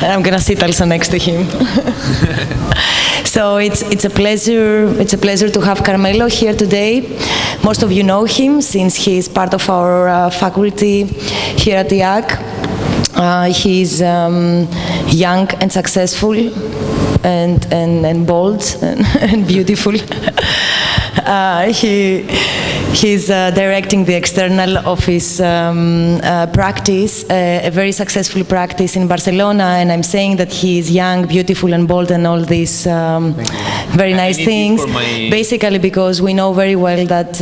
And I'm gonna sit also next to him. So it's a pleasure to have Carmelo here today. Most of you know him since he is part of our faculty here at IaaC. He's young and successful and bold and beautiful. He's directing the external office practice, a very successful practice in Barcelona, and I'm saying that he is young, beautiful, and bold, and all these very nice things, basically because we know very well that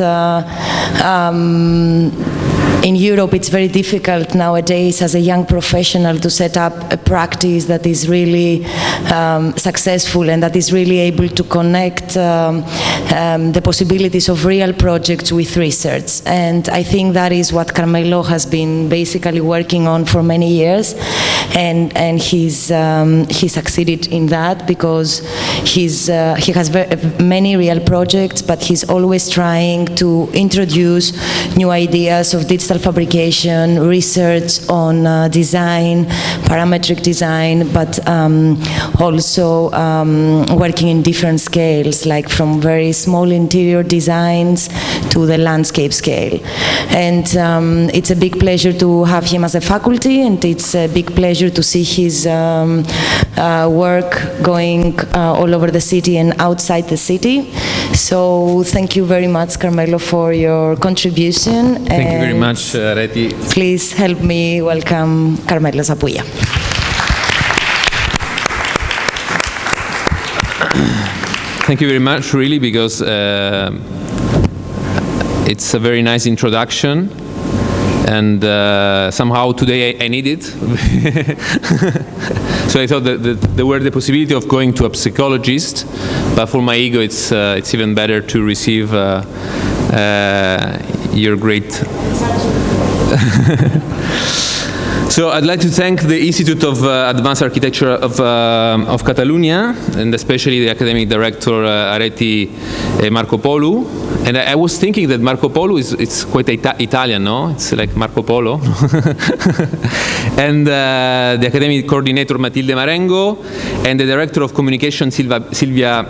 in Europe, it's very difficult nowadays as a young professional to set up a practice that is really successful and that is really able to connect the possibilities of real projects with research. And I think that is what Carmelo has been basically working on for many years. And he succeeded in that because he has many real projects, but he's always trying to introduce new ideas of digital fabrication, research on design, parametric design, but also working in different scales, like from very small interior designs to the landscape scale. And it's a big pleasure to have him as a faculty, and it's a big pleasure to see his work going all over the city and outside the city. So thank you very much, Carmelo, for your contribution. Thank you very much, Reti. Please help me welcome Carmelo Zappulla. Thank you very much, really, because it's a very nice introduction. And somehow today I need it. So I thought that there were the possibility of going to a psychologist, but for my ego it's even better to receive your great. So I'd like to thank the Institute of Advanced Architecture of Catalonia, and especially the academic director Areti Marcopoulou. And I was thinking that Marco Polo it's quite Italian, no? It's like Marco Polo. And the academic coordinator Matilde Marengo, and the director of communication Silvia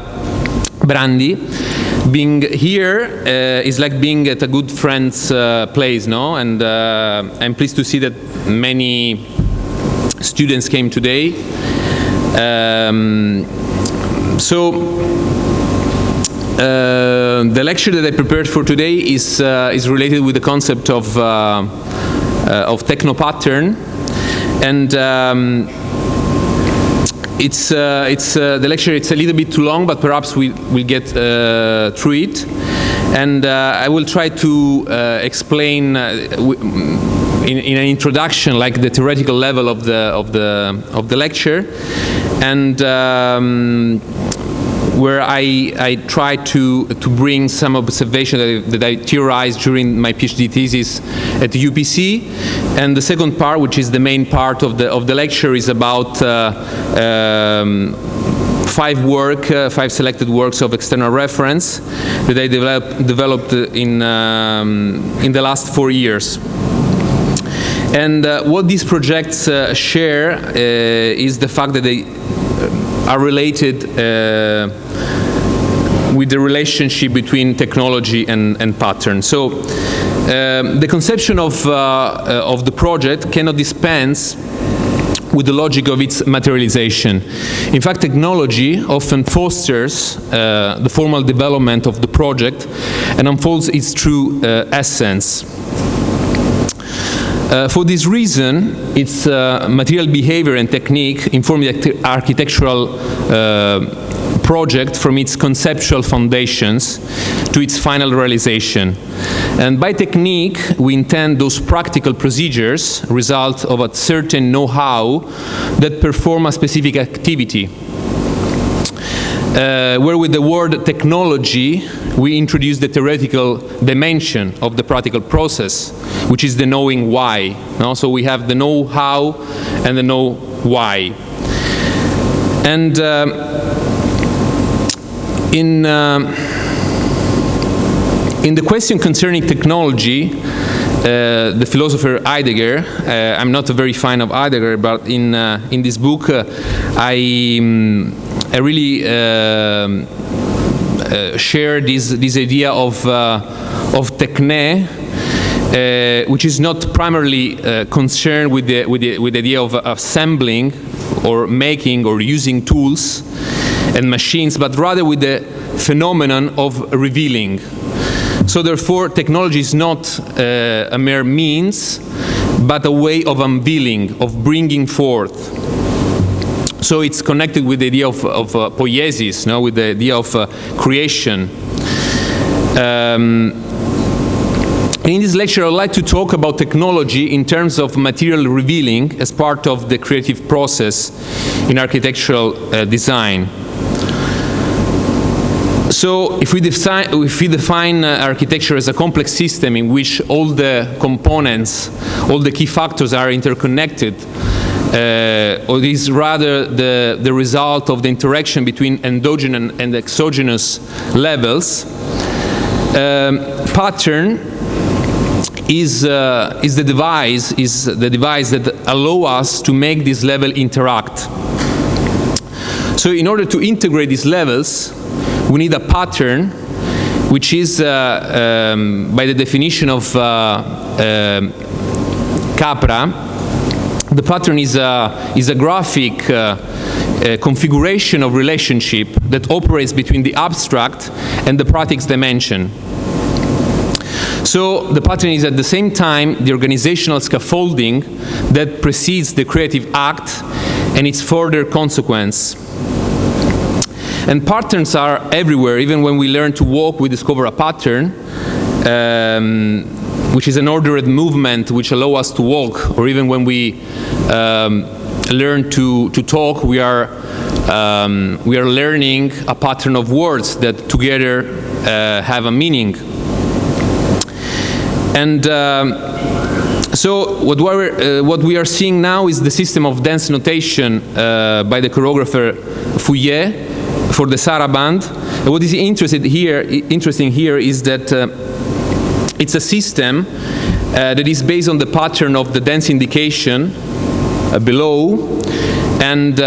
Brandi. Being here is like being at a good friend's place, no? And I'm pleased to see that many students came today. The lecture that I prepared for today is related with the concept of techno-pattern, and the lecture. It's a little bit too long, but perhaps we'll get through it. And I will try to explain in an introduction, like the theoretical level of the lecture, and where I try to bring some observation that I theorized during my PhD thesis at the UPC. And the second part, which is the main part of the lecture, is about five selected works of external reference that I developed in the last 4 years. And what these projects share is the fact that they are related with the relationship between technology and pattern. So the conception of the project cannot dispense with the logic of its materialization. In fact, technology often fosters the formal development of the project and unfolds its true essence. For this reason, its material behavior and technique inform the architectural project from its conceptual foundations to its final realization. And by technique, we intend those practical procedures, result of a certain know-how that perform a specific activity. Where with the word technology, we introduce the theoretical dimension of the practical process, which is the knowing why. So we have the know-how and the know-why. And in the question concerning technology, the philosopher Heidegger. I'm not a very fan of Heidegger, but in this book I really share this idea of techne, which is not primarily concerned with the idea of assembling or making or using tools and machines, but rather with the phenomenon of revealing. So therefore, technology is not a mere means, but a way of unveiling, of bringing forth. So it's connected with the idea of poiesis, no? With the idea of creation. In this lecture, I would like to talk about technology in terms of material revealing as part of the creative process in architectural design. So if we define architecture as a complex system in which all the components, all the key factors are interconnected, or it is rather the result of the interaction between endogenous and exogenous levels, pattern is the device that allows us to make this level interact. So in order to integrate these levels, we need a pattern, which is, by the definition of Capra, the pattern is a graphic configuration of relationship that operates between the abstract and the practice dimension. So the pattern is at the same time the organizational scaffolding that precedes the creative act and its further consequence. And patterns are everywhere. Even when we learn to walk, we discover a pattern, which is an ordered movement which allows us to walk. Or even when we learn to talk, we are learning a pattern of words that together have a meaning. And so what we are seeing now is the system of dance notation by the choreographer Fouillet for the Saraband. And what is interesting here is that it's a system that is based on the pattern of the dance indication below, and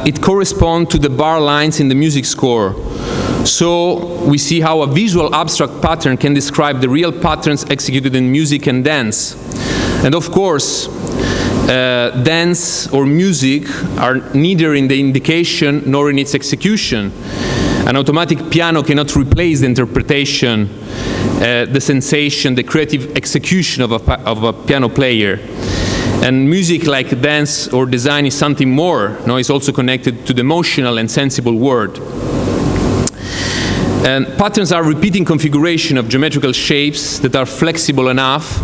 it corresponds to the bar lines in the music score. So we see how a visual abstract pattern can describe the real patterns executed in music and dance. And of course, dance or music are neither in the indication nor in its execution. An automatic piano cannot replace the interpretation, the sensation, the creative execution of a piano player. And music, like dance or design, is something more. No, it's also connected to the emotional and sensible world. And patterns are repeating configuration of geometrical shapes that are flexible enough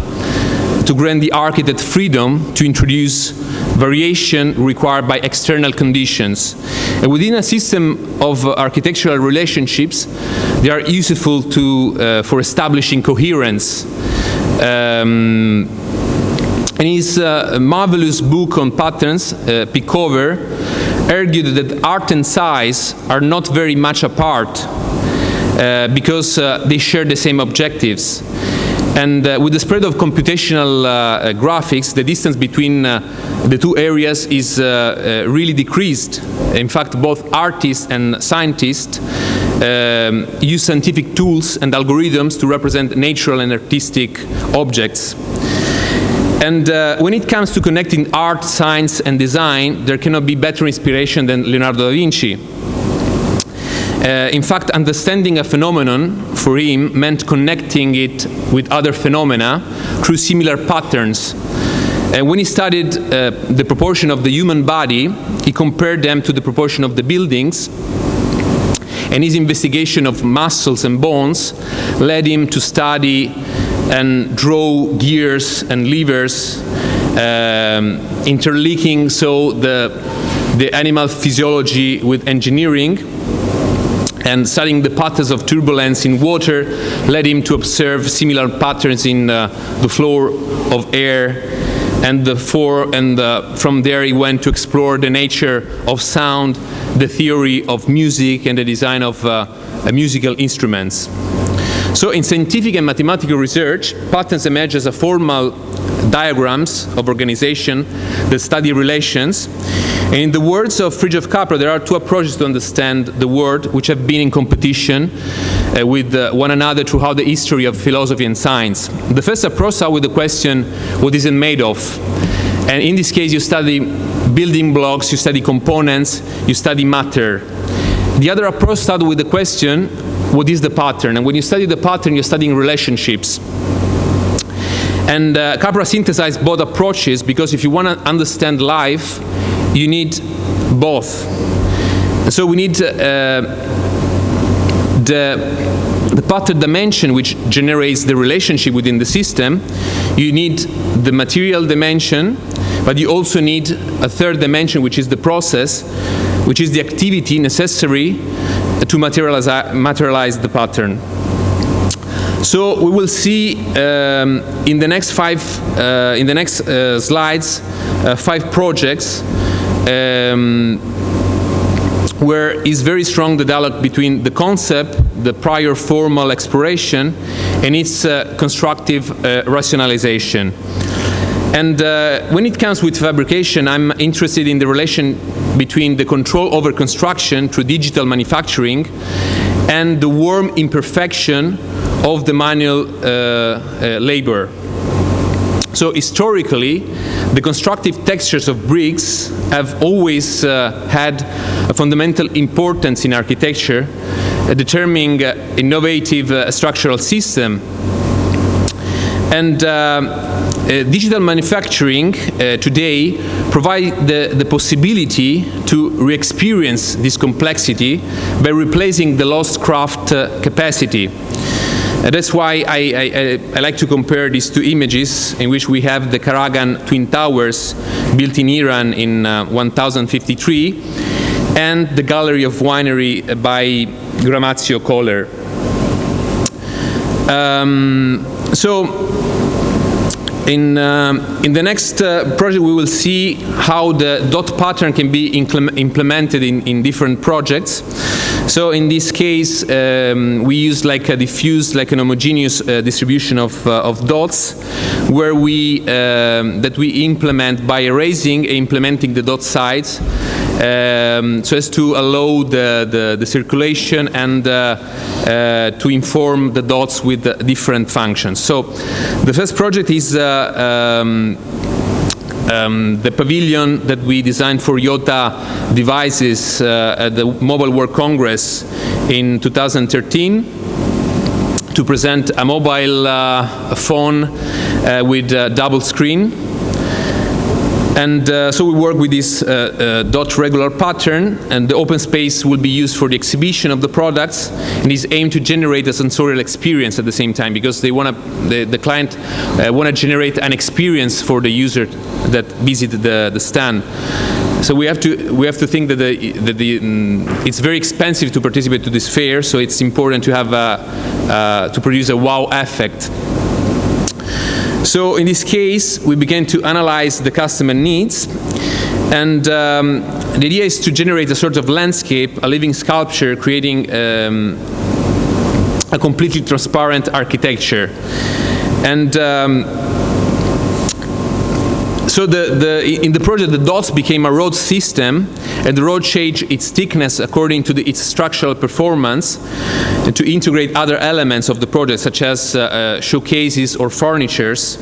to grant the architect freedom to introduce variation required by external conditions. And within a system of architectural relationships, they are useful for establishing coherence. In his marvelous book on patterns, Pickover argued that art and size are not very much apart because they share the same objectives. And with the spread of computational graphics, the distance between the two areas is really decreased. In fact, both artists and scientists use scientific tools and algorithms to represent natural and artistic objects. And when it comes to connecting art, science, and design, there cannot be better inspiration than Leonardo da Vinci. In fact, understanding a phenomenon for him meant connecting it with other phenomena through similar patterns. And when he studied the proportion of the human body, he compared them to the proportion of the buildings. And his investigation of muscles and bones led him to study and draw gears and levers, interlinking so the animal physiology with engineering. And studying the patterns of turbulence in water led him to observe similar patterns in the flow of air. And from there he went to explore the nature of sound, the theory of music, and the design of musical instruments. So in scientific and mathematical research, patterns emerge as a formal diagrams of organization that study relations. And in the words of Fritjof Capra, there are two approaches to understand the world which have been in competition with one another throughout the history of philosophy and science. The first approach starts with the question, what is it made of? And in this case, you study building blocks, you study components, you study matter. The other approach starts with the question, what is the pattern? And when you study the pattern, you're studying relationships. And Capra synthesized both approaches because if you want to understand life, you need both. So we need the pattern dimension which generates the relationship within the system. You need the material dimension, but you also need a third dimension, which is the process, which is the activity necessary to materialize the pattern. So we will see in the next slides 5 projects where is very strong the dialogue between the concept, the prior formal exploration, and its constructive rationalization. And when it comes with fabrication, I'm interested in the relation between the control over construction through digital manufacturing and the warm imperfection of the manual labor. So historically, the constructive textures of bricks have always had a fundamental importance in architecture, determining innovative structural system. And digital manufacturing today provides the possibility to re-experience this complexity by replacing the lost craft capacity. That's why I like to compare these two images in which we have the Karagan Twin Towers built in Iran in 1053 and the Gallery of Winery by Gramazio Kohler. In the next project, we will see how the dot pattern can be implemented in different projects. So in this case, we use like a diffuse, like an homogeneous distribution of dots, where that we implement by erasing and implementing the dot sides, so as to allow the circulation and to inform the dots with the different functions. So the first project is the pavilion that we designed for Iota Devices at the Mobile World Congress in 2013 to present a mobile phone with a double screen. And so we work with this dot regular pattern, and the open space will be used for the exhibition of the products, and is aimed to generate a sensorial experience at the same time, because they want to, the client want to generate an experience for the user that visited the stand. So we have to think that it's very expensive to participate to this fair, so it's important to have to produce a wow effect. So in this case, we began to analyze the customer needs, and the idea is to generate a sort of landscape, a living sculpture, creating a completely transparent architecture. And so in the project, the dots became a road system, and the road changed its thickness according to its structural performance, and to integrate other elements of the project, such as showcases or furnitures.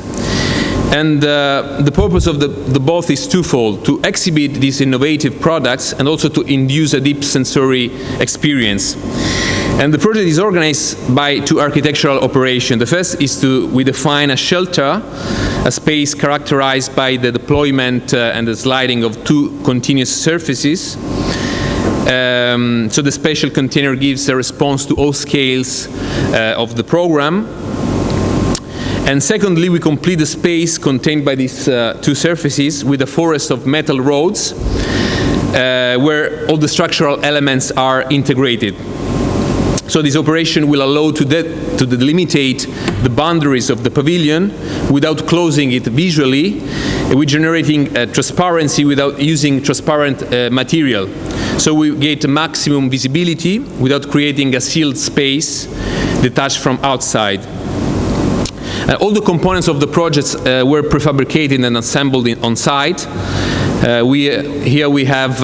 And the purpose of the both is twofold: to exhibit these innovative products and also to induce a deep sensory experience. And the project is organized by 2 architectural operations. The first is we define a shelter, a space characterized by the deployment and the sliding of 2 continuous surfaces. So the spatial container gives a response to all scales of the program. And secondly, we complete the space contained by these 2 surfaces with a forest of metal roads where all the structural elements are integrated. So this operation will allow to delimitate the boundaries of the pavilion without closing it visually, with generating transparency without using transparent material. So we get maximum visibility without creating a sealed space. detached from outside. All the components of the projects were prefabricated and assembled on site. Here we have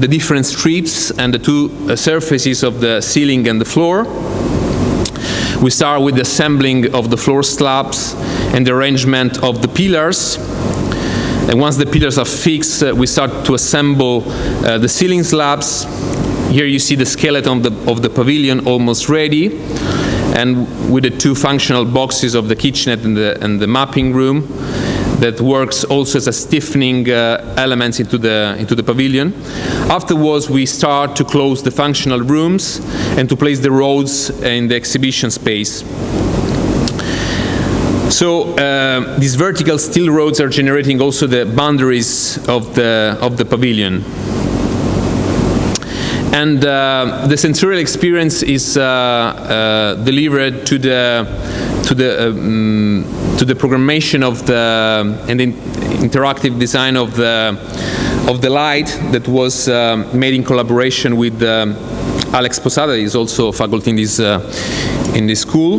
the different strips and the two surfaces of the ceiling and the floor. We start with the assembling of the floor slabs and the arrangement of the pillars. And once the pillars are fixed, we start to assemble the ceiling slabs. Here you see the skeleton of the pavilion almost ready, and with the two functional boxes of the kitchenette and the mapping room that works also as a stiffening elements into the pavilion. Afterwards, we start to close the functional rooms and to place the rods in the exhibition space. So these vertical steel rods are generating also the boundaries of the pavilion. And the sensorial experience is delivered to the programmation of and the interactive design of the light that was made in collaboration with Alex Posada, is also faculty in this school.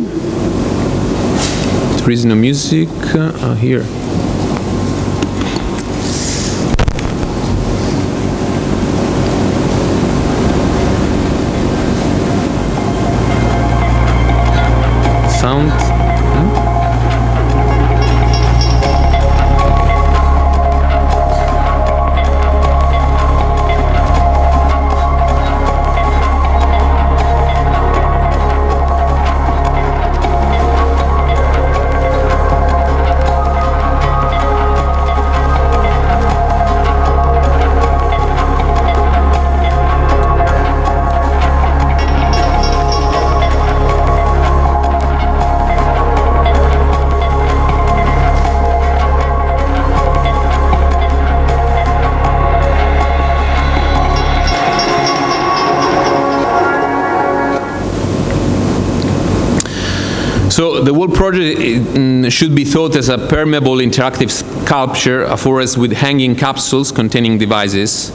There is no music here. Sound. So the whole project should be thought as a permeable interactive sculpture, a forest with hanging capsules containing devices.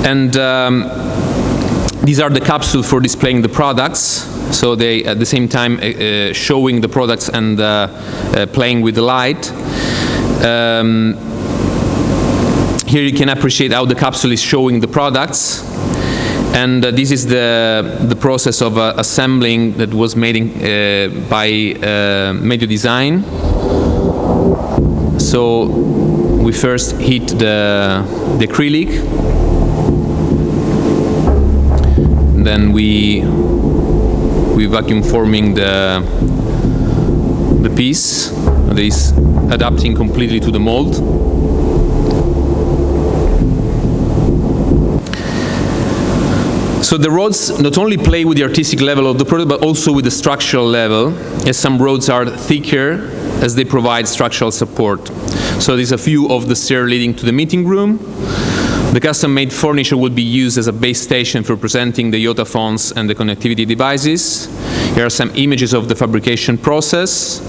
And these are the capsules for displaying the products. So they, at the same time, showing the products and playing with the light. Here you can appreciate how the capsule is showing the products. And this is the process of assembling that was made by Medio Design. So we first heat the acrylic, then we vacuum forming the piece that is adapting completely to the mold. So the rods not only play with the artistic level of the product, but also with the structural level, as some rods are thicker as they provide structural support. So there's a view of the stair leading to the meeting room. The custom-made furniture will be used as a base station for presenting the IoT phones and the connectivity devices. Here are some images of the fabrication process.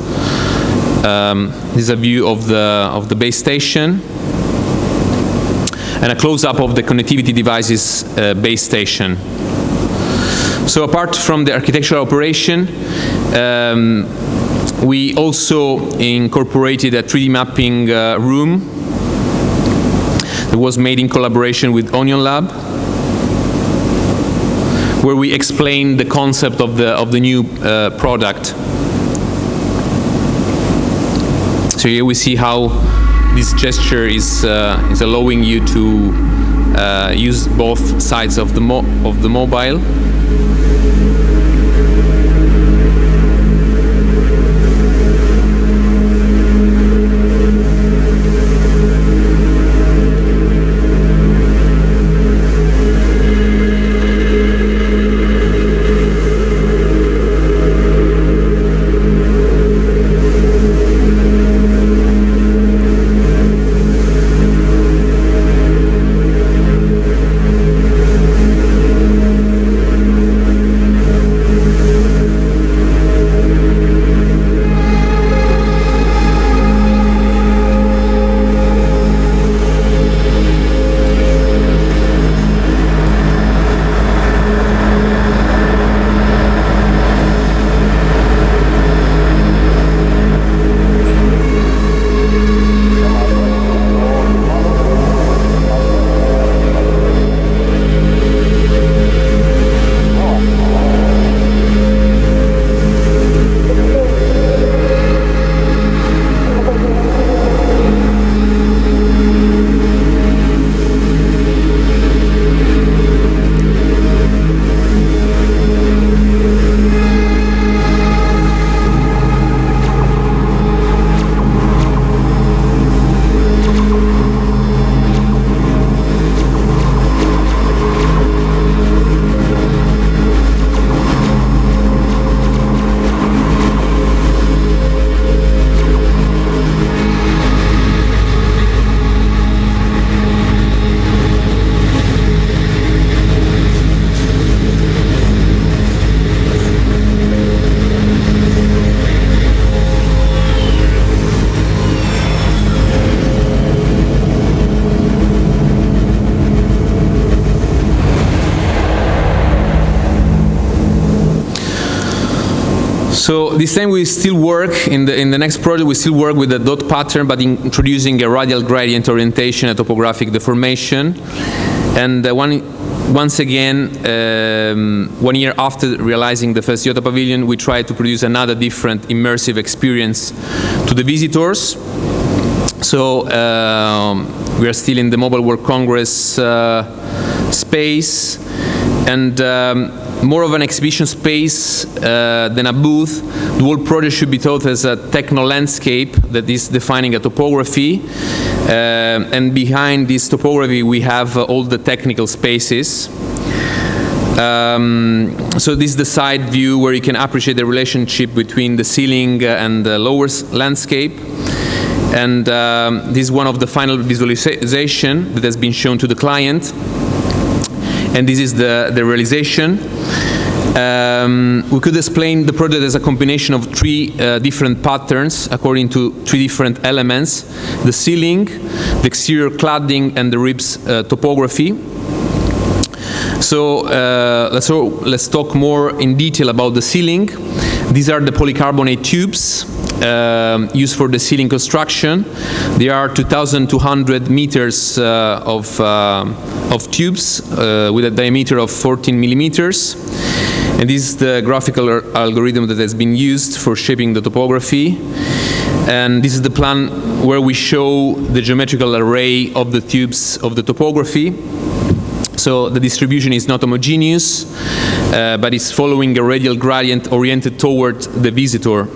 This is a view of the base station, and a close-up of the connectivity devices base station. So apart from the architectural operation, we also incorporated a 3D mapping room that was made in collaboration with Onion Lab, where we explained the concept of the new product. So here we see how this gesture is allowing you to use both sides of the mobile. So this time we still work, in the next project we still work with the dot pattern, but introducing a radial gradient orientation and topographic deformation. And once again, 1 year after realizing the first IOTA pavilion, we tried to produce another different immersive experience to the visitors. So we are still in the Mobile World Congress space, and more of an exhibition space than a booth. The whole project should be thought as a techno-landscape that is defining a topography, and behind this topography we have all the technical spaces. So this is the side view where you can appreciate the relationship between the ceiling and the lower landscape. And this is one of the final visualization that has been shown to the client. And this is the realization. We could explain the project as a combination of three different patterns according to three different elements: the ceiling, the exterior cladding, and the ribs topography. So let's talk more in detail about the ceiling. These are the polycarbonate tubes used for the ceiling construction. There are 2,200 meters of tubes with a diameter of 14 millimeters. And this is the graphical algorithm that has been used for shaping the topography. And this is the plan where we show the geometrical array of the tubes of the topography. So the distribution is not homogeneous, but it's following a radial gradient oriented toward the visitor.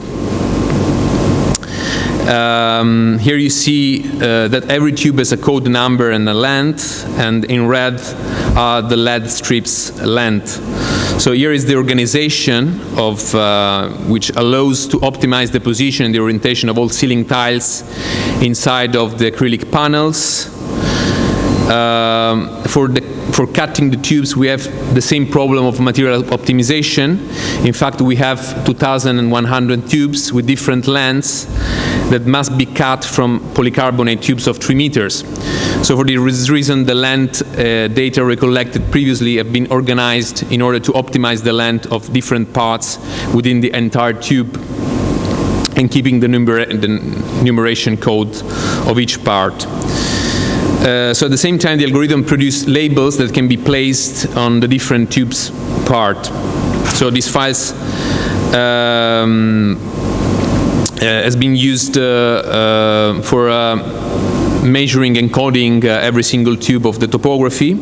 Here you see that every tube has a code number and a length, and in red are the LED strips length. So here is the organization of which allows to optimize the position and the orientation of all ceiling tiles inside of the acrylic panels. For cutting the tubes, we have the same problem of material optimization. In fact, we have 2,100 tubes with different lengths that must be cut from polycarbonate tubes of 3 meters. So for this reason, the length data recollected previously have been organized in order to optimize the length of different parts within the entire tube, and keeping the numeration code of each part. So at the same time, the algorithm produces labels that can be placed on the different tubes part. So these files has been used for measuring and coding every single tube of the topography.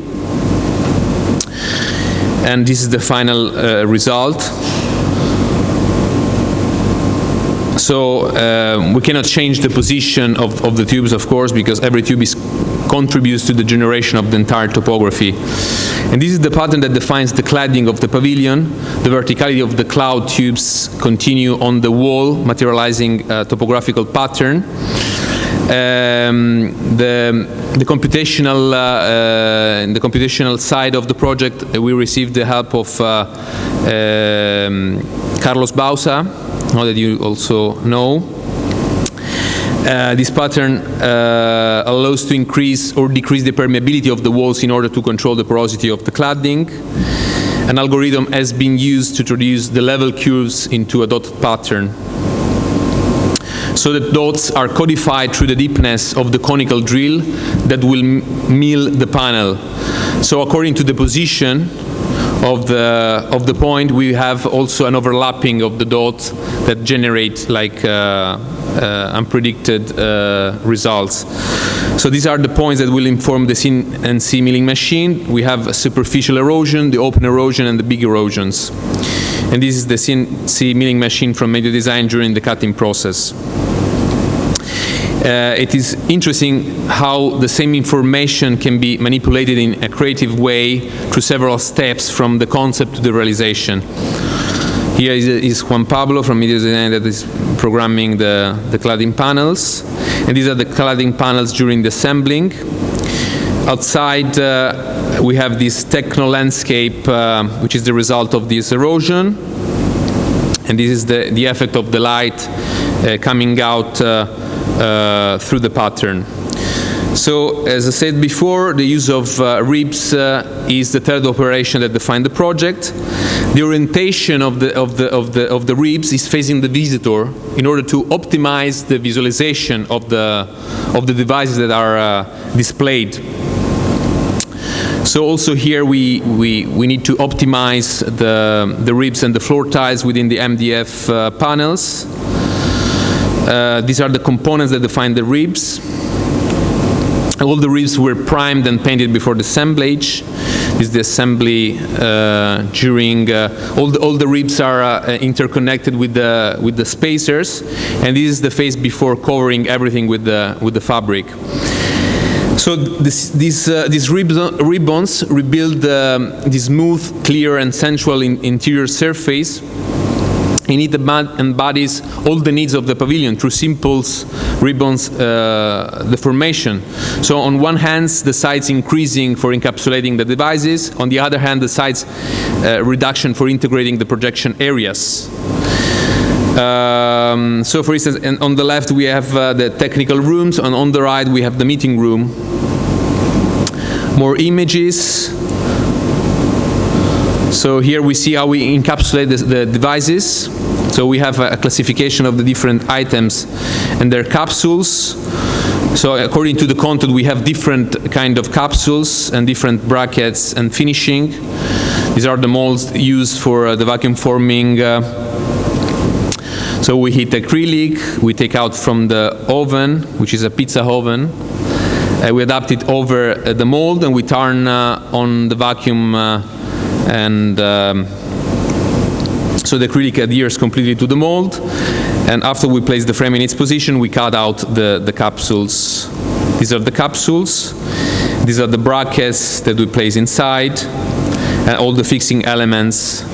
And this is the final result. So we cannot change the position of the tubes, of course, because every tube contributes to the generation of the entire topography. And this is the pattern that defines the cladding of the pavilion. The verticality of the cloud tubes continue on the wall, materializing a topographical pattern. The computational side of the project, we received the help of Carlos Bausa, that you also know. This pattern allows to increase or decrease the permeability of the walls in order to control the porosity of the cladding. An algorithm has been used to introduce the level curves into a dotted pattern. So the dots are codified through the deepness of the conical drill that will mill the panel. So according to the position of the point, we have also an overlapping of the dots that generate like unpredicted results. So these are the points that will inform the CNC milling machine. We have superficial erosion, the open erosion, and the big erosions. And this is the CNC milling machine from Medio Design during the cutting process. It is interesting how the same information can be manipulated in a creative way through several steps from the concept to the realization. Here is Juan Pablo from Medio Design that is programming the cladding panels. And these are the cladding panels during the assembling. Outside, we have this techno-landscape, which is the result of this erosion. And this is the effect of the light coming out through the pattern. So, as I said before, the use of ribs is the third operation that defines the project. The orientation of the ribs is facing the visitor in order to optimize the visualization of the devices that are displayed. So also here we need to optimize the ribs and the floor tiles within the MDF panels. These are the components that define the ribs. All the ribs were primed and painted before the assemblage. This is the assembly during all the ribs are interconnected with the spacers, and this is the phase before covering everything with the fabric. So these ribbons rebuild the smooth, clear, and sensual interior surface. And it embodies all the needs of the pavilion through simple ribbons deformation. So on one hand, the size increasing for encapsulating the devices. On the other hand, the size reduction for integrating the projection areas. So for instance, on the left we have the technical rooms, and on the right we have the meeting room. More images. So here we see how we encapsulate the devices. So we have a classification of the different items and their capsules. So according to the content, we have different kind of capsules and different brackets and finishing. These are the molds used for the vacuum forming. So we heat acrylic, we take out from the oven, which is a pizza oven. We adapt it over the mold, and we turn on the vacuum so the acrylic adheres completely to the mold, and after we place the frame in its position, we cut out the capsules. These are the capsules. These are the brackets that we place inside, and all the fixing elements.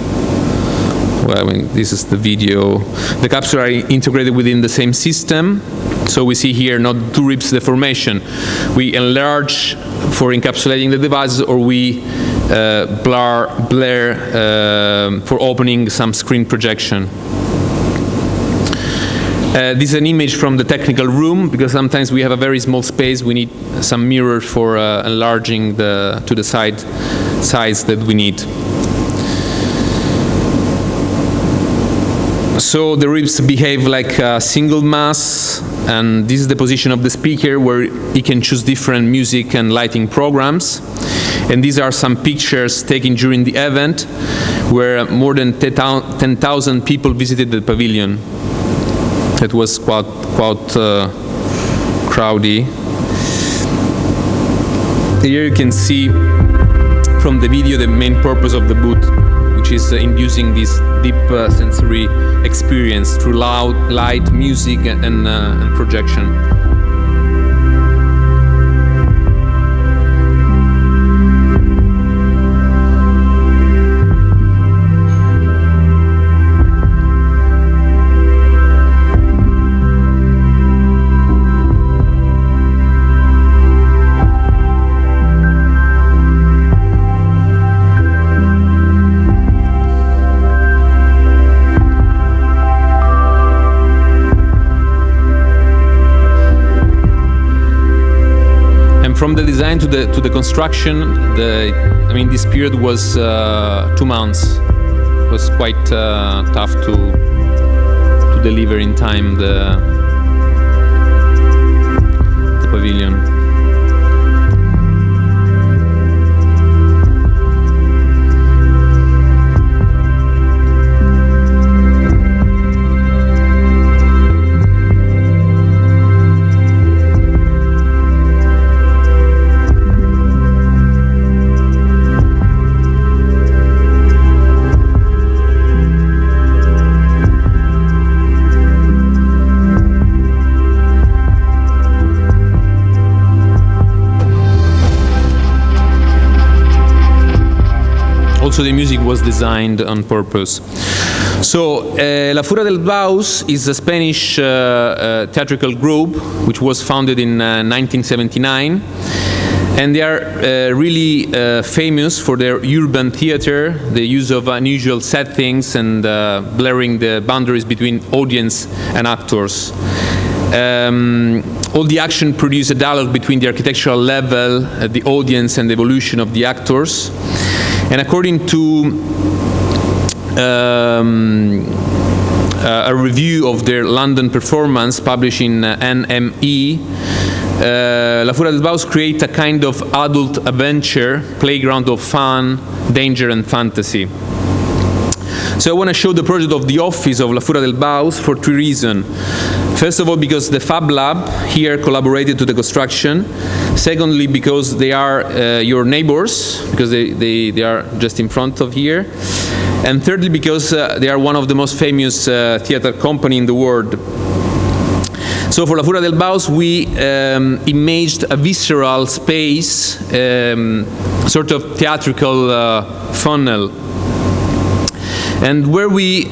Well, I mean, this is the video. The capsules are integrated within the same system. So we see here not two ribs deformation. We enlarge for encapsulating the devices, or we blur for opening some screen projection. This is an image from the technical room, because sometimes we have a very small space. We need some mirrors for enlarging to the size that we need. So the ribs behave like a single mass, and this is the position of the speaker, where he can choose different music and lighting programs. And these are some pictures taken during the event, where more than 10,000 people visited the pavilion. It was quite crowdy. Here you can see from the video the main purpose of the booth, which is inducing this deep sensory experience through loud light, music, and projection. From the design to the construction, this period was 2 months. It was quite tough to deliver in time the pavilion. Also, the music was designed on purpose. So, La Fura del Baus is a Spanish theatrical group which was founded in 1979, and they are really famous for their urban theater, the use of unusual settings and blurring the boundaries between audience and actors. All the action produce a dialogue between the architectural level, the audience, and the evolution of the actors. And according to a review of their London performance published in NME, La Furia del Baus create a kind of adult adventure, playground of fun, danger, and fantasy. So I want to show the project of the office of La Furia del Baus for three reasons. First of all, because the Fab Lab here collaborated to the construction. Secondly, because they are your neighbors, because they are just in front of here. And thirdly, because they are one of the most famous theater company in the world. So for La Furia del Baus, we imaged a visceral space, sort of theatrical funnel, and where we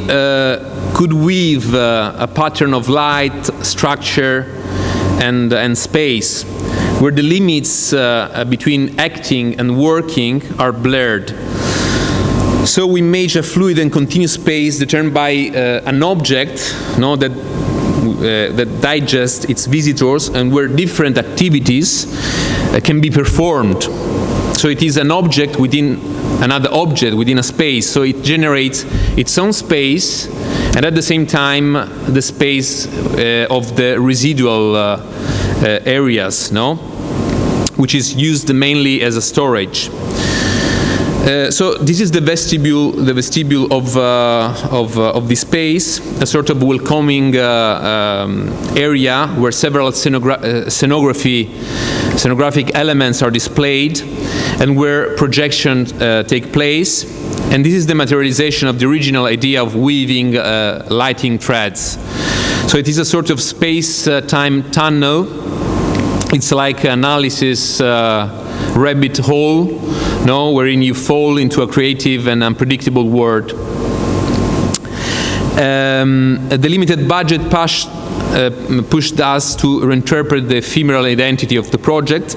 could weave a pattern of light, structure, and space, where the limits between acting and working are blurred. So we imagine a fluid and continuous space determined by an object, that digests its visitors, and where different activities can be performed. So it is an object within another object within a space. So it generates its own space, and at the same time the space of the residual areas, which is used mainly as a storage. So this is the vestibule of the space, a sort of welcoming area where several scenographic elements are displayed, and where projections take place. And this is the materialization of the original idea of weaving lighting threads. So it is a sort of space-time tunnel. It's like analysis rabbit hole, wherein you fall into a creative and unpredictable world. The limited budget pushed us to reinterpret the ephemeral identity of the project.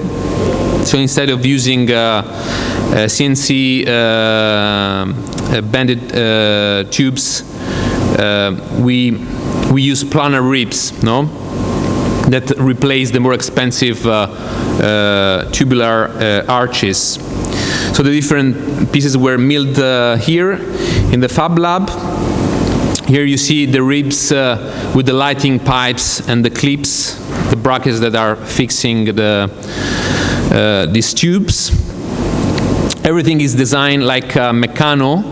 So instead of using CNC banded tubes, we use planar ribs, that replace the more expensive tubular arches. So the different pieces were milled here in the Fab Lab. Here you see the ribs with the lighting pipes and the clips, the brackets that are fixing these tubes. Everything is designed like Meccano.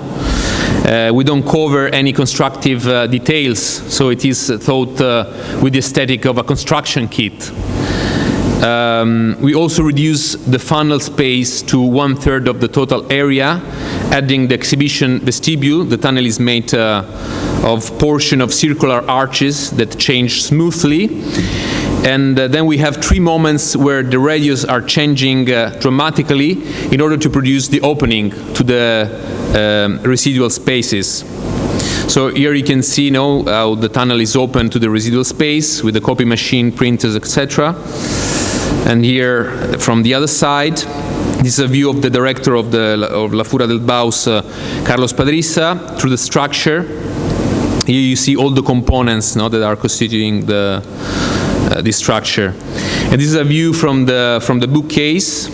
We don't cover any constructive details, so it is thought with the aesthetic of a construction kit. We also reduce the funnel space to 1/3 of the total area, adding the exhibition vestibule. The tunnel is made of portion of circular arches that change smoothly. And then we have 3 moments where the radius are changing dramatically in order to produce the opening to the residual spaces. So here you can see how the tunnel is open to the residual space with the copy machine, printers, etc. And here from the other side, this is a view of the director of La Furia del Baus, Carlos Padrissa, through the structure. Here you see all the components that are constituting this structure. And this is a view from the bookcase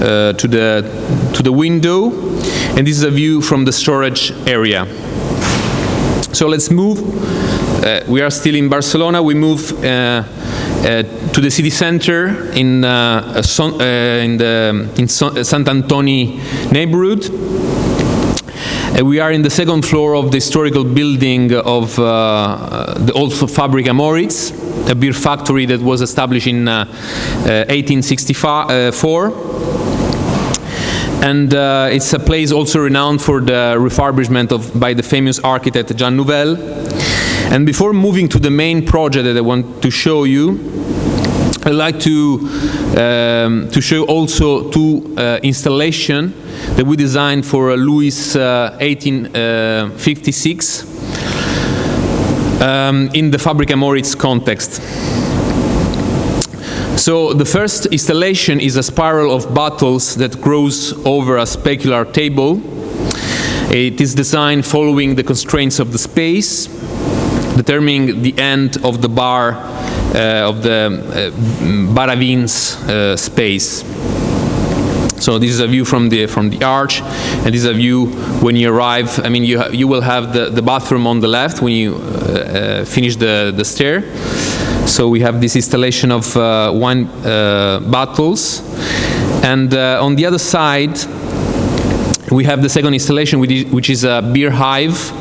to the window, and this is a view from the storage area. So let's move. We are still in Barcelona. We move to the city center in Sant Antoni neighborhood. We are in the 2nd floor of the historical building of the old Fabbrica Moritz, a beer factory that was established in 1864. And it's a place also renowned for the refurbishment by the famous architect Jean Nouvel. And before moving to the main project that I want to show you, I'd like to show also 2 installations that we designed for Louis 1856 in the Fabbrica Moritz context. So the first installation is a spiral of bottles that grows over a specular table. It is designed following the constraints of the space. determining the end of the bar, of the bar à vins space. So this is a view from the arch, and this is a view when you arrive. I mean, you will have the bathroom on the left when you finish the stair. So we have this installation of wine bottles, and on the other side we have the second installation, which is a beer hive.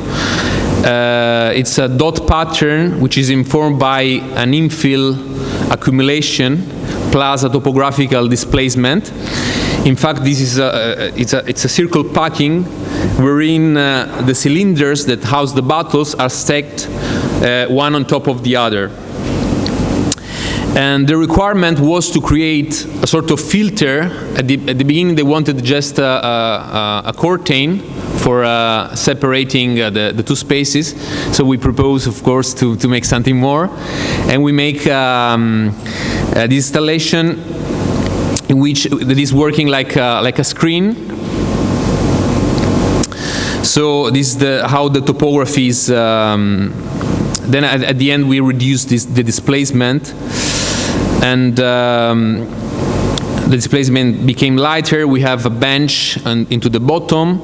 It's a dot pattern which is informed by an infill accumulation plus a topographical displacement. In fact, this is it's a circle packing wherein the cylinders that house the bottles are stacked one on top of the other. And the requirement was to create a sort of filter. At the beginning, they wanted just a curtain for separating the two spaces. So we propose, of course, to make something more. And we make this installation in which that is working like a screen. So this is how the topography is. Then at the end, we reduce the displacement. And the displacement became lighter. We have a bench into the bottom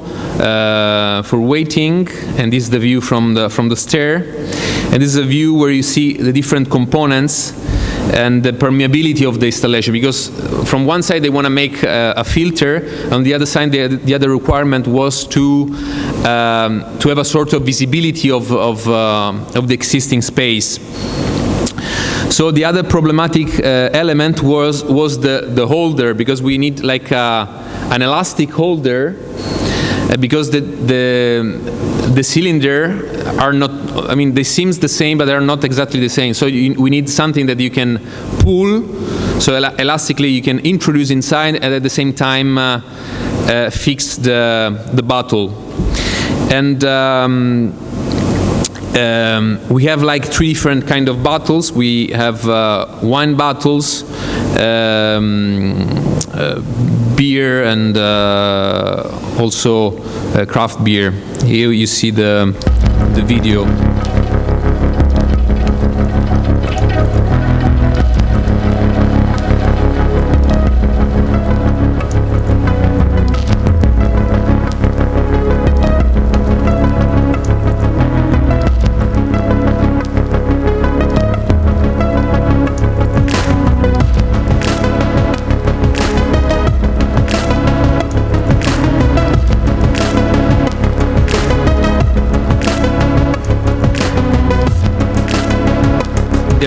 for waiting, and this is the view from the stair. And this is a view where you see the different components and the permeability of the installation. Because from one side they want to make a filter, on the other side the other requirement was to have a sort of visibility of the existing space. So the other problematic element was the holder, because we need like an elastic holder, because the cylinder are not, I mean, they seem the same, but they're not exactly the same. So we need something that you can pull, so elastically you can introduce inside, and at the same time fix the bottle. And we have like three different kind of bottles. We have wine bottles, beer, and also craft beer. Here you see the video.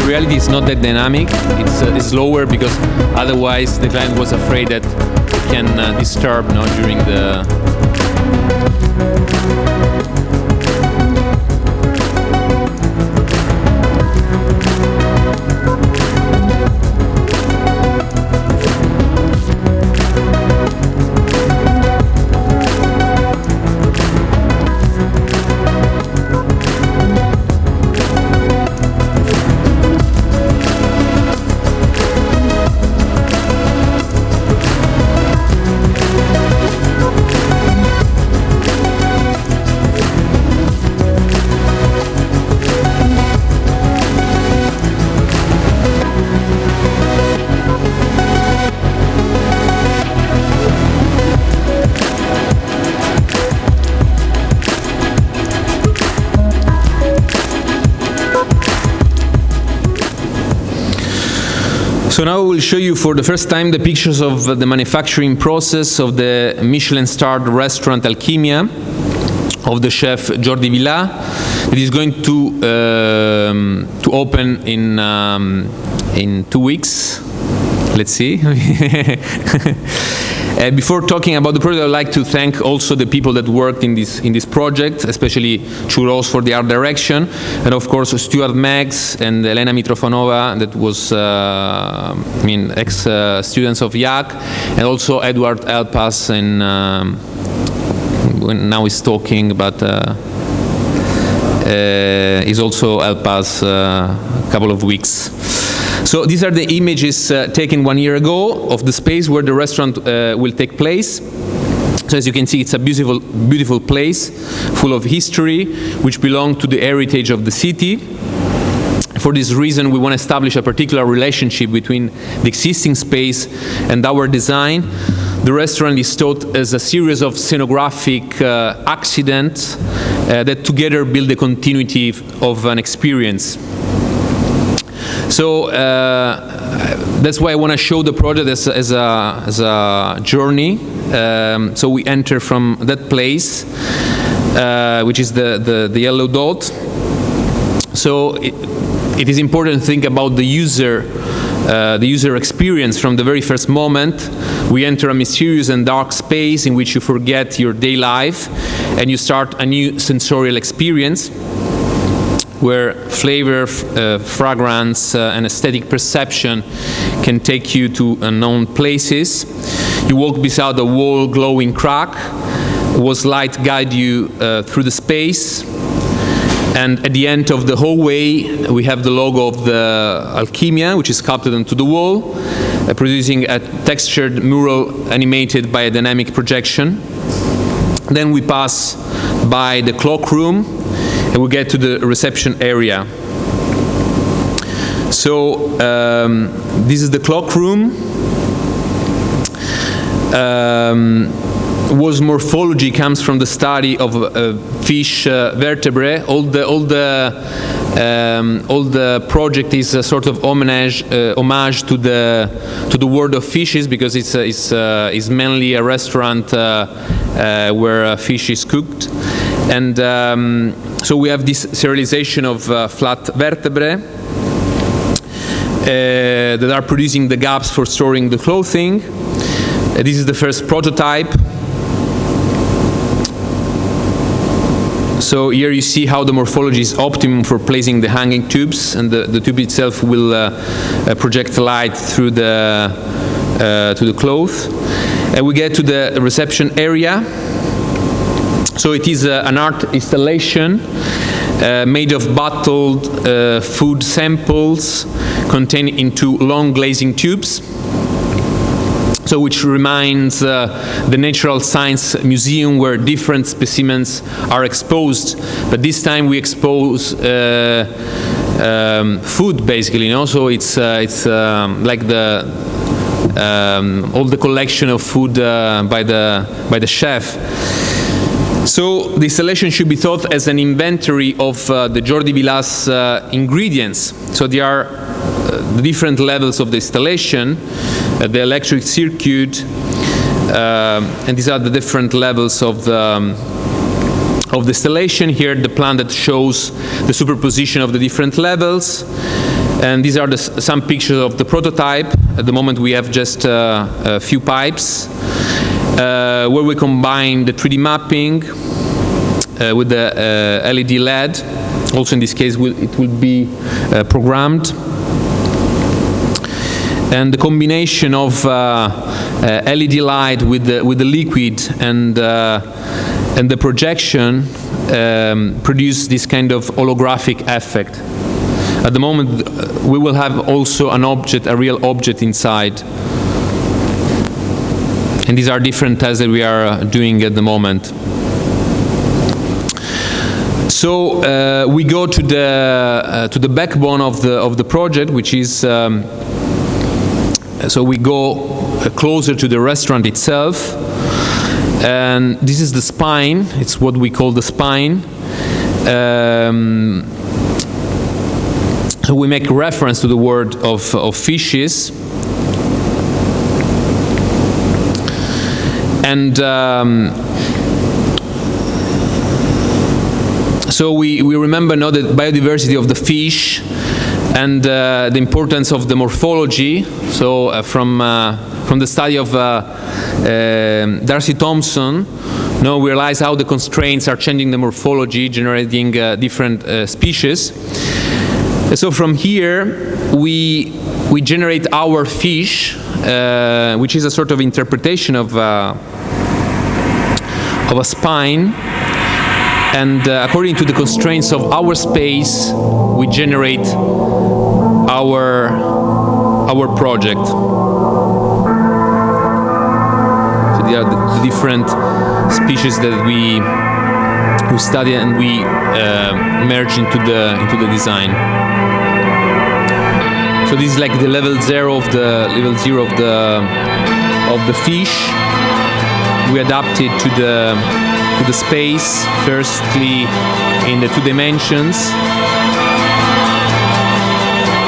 Reality is not that dynamic. It's slower because otherwise the client was afraid that it can disturb during the. So now I will show you for the first time the pictures of the manufacturing process of the Michelin-starred restaurant Alchimia of the chef Jordi Vilà. It is going to open in 2 weeks. Let's see. Before talking about the project, I would like to thank also the people that worked in this project, especially Churros for the art direction, and of course Stuart Meggs and Elena Mitrofanova, that was ex-students of IaaC, and also Edward Elpas, and now he's talking, but he's also Elpas a couple of weeks. So these are the images taken 1 year ago of the space where the restaurant will take place. So as you can see, it's a beautiful, beautiful place, full of history, which belongs to the heritage of the city. For this reason, we want to establish a particular relationship between the existing space and our design. The restaurant is thought as a series of scenographic accidents that together build the continuity of an experience. So that's why I want to show the project as a journey. So we enter from that place, which is the yellow dot. So it is important to think about the user experience from the very first moment. We enter a mysterious and dark space in which you forget your day life and you start a new sensorial experience where flavor, fragrance, and aesthetic perception can take you to unknown places. You walk beside a wall glowing crack, whose light guide you through the space. And at the end of the hallway, we have the logo of the Alchemia, which is sculpted onto the wall, producing a textured mural animated by a dynamic projection. Then we pass by the cloak room, and we get to the reception area. So this is the cloak room. Whose morphology comes from the study of fish vertebrae. All the project is a sort of homage to the world of fishes, because it's mainly a restaurant where fish is cooked, and so we have this serialization of flat vertebrae that are producing the gaps for storing the clothing. This is the first prototype. So here you see how the morphology is optimum for placing the hanging tubes, and the tube itself will project light through to the cloth. And we get to the reception area. So it is an art installation made of bottled food samples contained into long glazing tubes. So which reminds the Natural Science Museum, where different specimens are exposed, but this time we expose food, basically. So it's like all the collection of food by the chef. So the installation should be thought as an inventory of the Jordi Vilas ingredients. So there are the different levels of the installation, the electric circuit, and these are the different levels of the installation. Here the plan that shows the superposition of the different levels, and these are some pictures of the prototype. At the moment we have just a few pipes where we combine the 3D mapping with the LED LED. Also in this case it will be programmed. And the combination of LED light with the liquid and the projection produce this kind of holographic effect. At the moment, we will have also an object, a real object inside. And these are different tests that we are doing at the moment. So we go to the backbone of the project, which is. So we go closer to the restaurant itself, and this is the spine. It's what we call the spine. So we make reference to the word of fishes, and so we remember now the biodiversity of the fish and the importance of the morphology. So from the study of Darcy Thompson, we realize how the constraints are changing the morphology, generating different species. So from here we generate our fish, which is a sort of interpretation of a spine. And according to the constraints of our space, we generate our project. So there are the different species that we study and we merge into the design. So this is like the level zero of the fish. We adapt it to the space, firstly in the 2 dimensions,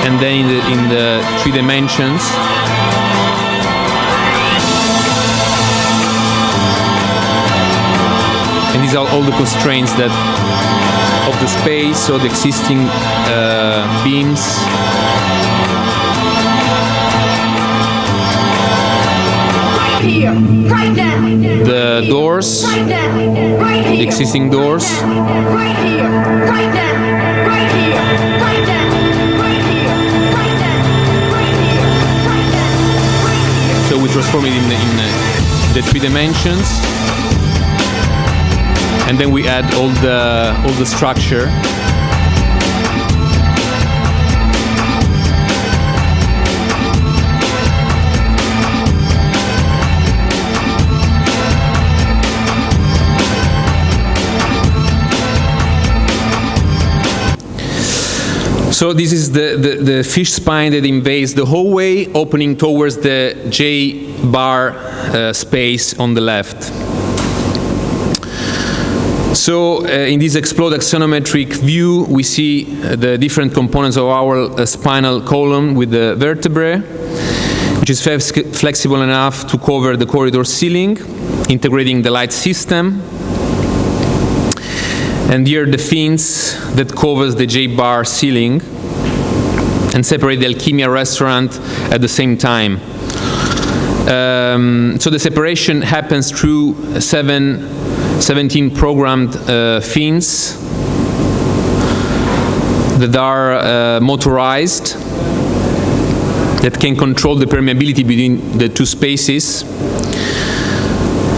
and then in the 3 dimensions. And these are all the constraints of the space, so the existing beams. Right here, right now. The doors, the existing doors. Right here, right now. Right here, right now. Right here, right now. Right here, right now. So we transform it in the 3 dimensions. And then we add all the structure. So this is the fish spine that invades the hallway, opening towards the J-bar space on the left. So in this explode axonometric view, we see the different components of our spinal column with the vertebrae, which is flexible enough to cover the corridor ceiling, integrating the light system. And here the fins that covers the J-bar ceiling and separate the Alchemia restaurant at the same time. So the separation happens through 17 programmed fins that are motorized, that can control the permeability between the 2 spaces.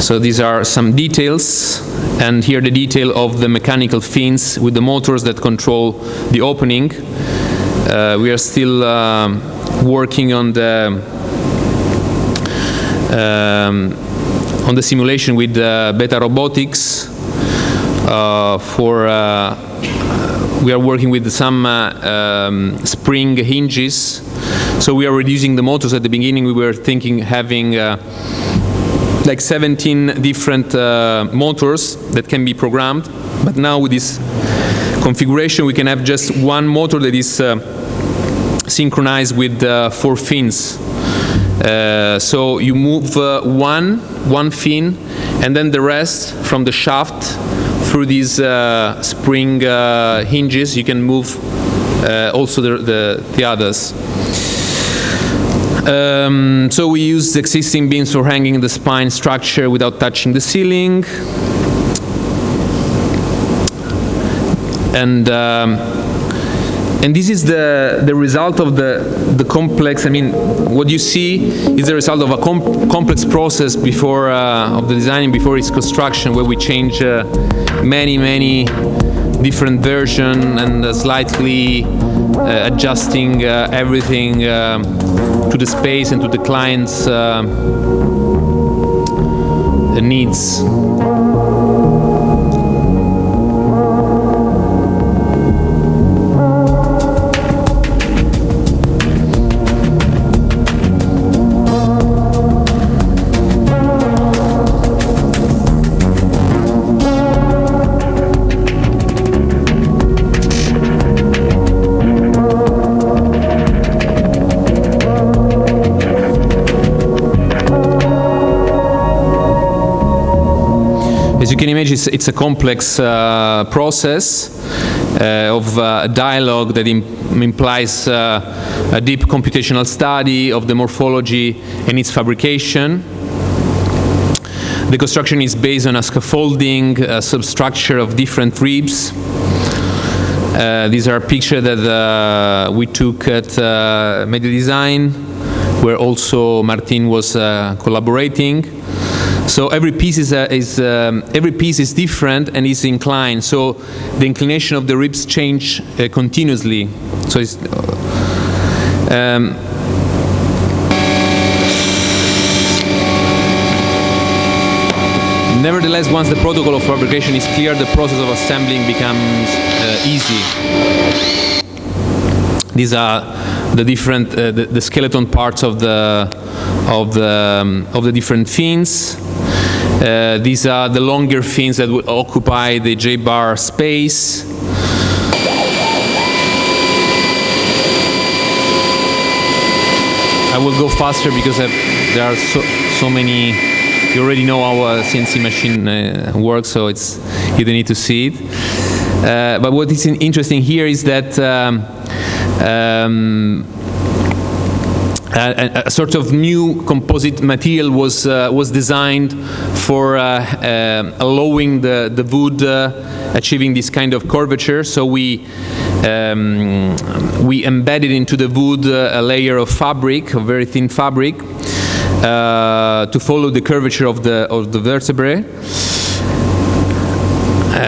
So these are some details, and here the detail of the mechanical fins with the motors that control the opening. We are still working on the simulation with Beta Robotics. We are working with some spring hinges. So we are reducing the motors. At the beginning, we were thinking having like 17 different motors that can be programmed. But now with this configuration, we can have just one motor that is synchronized with 4 fins. So you move one fin, and then the rest from the shaft through these spring hinges. You can move also the others. So we use the existing beams for hanging the spine structure without touching the ceiling. And this is the result of the complex. I mean, what you see is the result of a complex process before of the designing, before its construction, where we change many different versions and slightly adjusting everything to the space and to the client's needs. As you can imagine, it's a complex process of dialogue that implies a deep computational study of the morphology and its fabrication. The construction is based on a scaffolding substructure of different ribs. These are pictures that we took at Media Design, where also Martin was collaborating. So every piece is different and is inclined. So the inclination of the ribs change continuously. So it's Nevertheless, once the protocol of fabrication is clear, the process of assembling becomes easy. These are the different, the skeleton parts of the different fins. These are the longer fins that will occupy the J-bar space. I will go faster because there are so many. You already know how a CNC machine works, so you don't need to see it. But what is interesting here is that a sort of new composite material was designed for allowing the wood achieving this kind of curvature. So we embedded into the wood a layer of fabric, a very thin fabric, to follow the curvature of the vertebrae.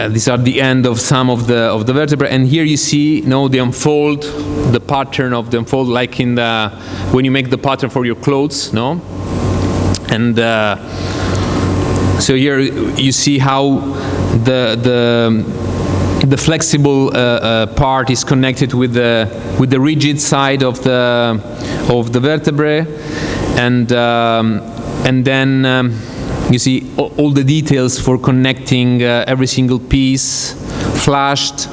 These are the end of some of the vertebrae, and here you see the unfold, the pattern of the unfold, like in when you make the pattern for your clothes, no? And so here you see how the flexible part is connected with the rigid side of the vertebrae, and then you see all the details for connecting every single piece, flashed,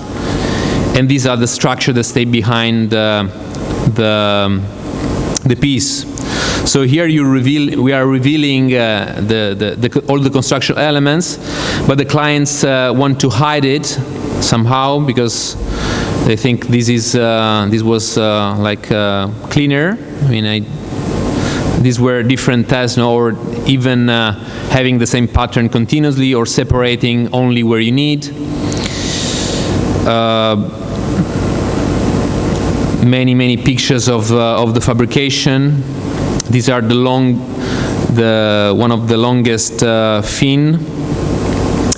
and these are the structure that stay behind the piece. So here we are revealing all the construction elements, but the clients want to hide it somehow because they think this was cleaner. I mean, these were different tests, or even having the same pattern continuously, or separating only where you need. Many pictures of the fabrication. These are one of the longest fin,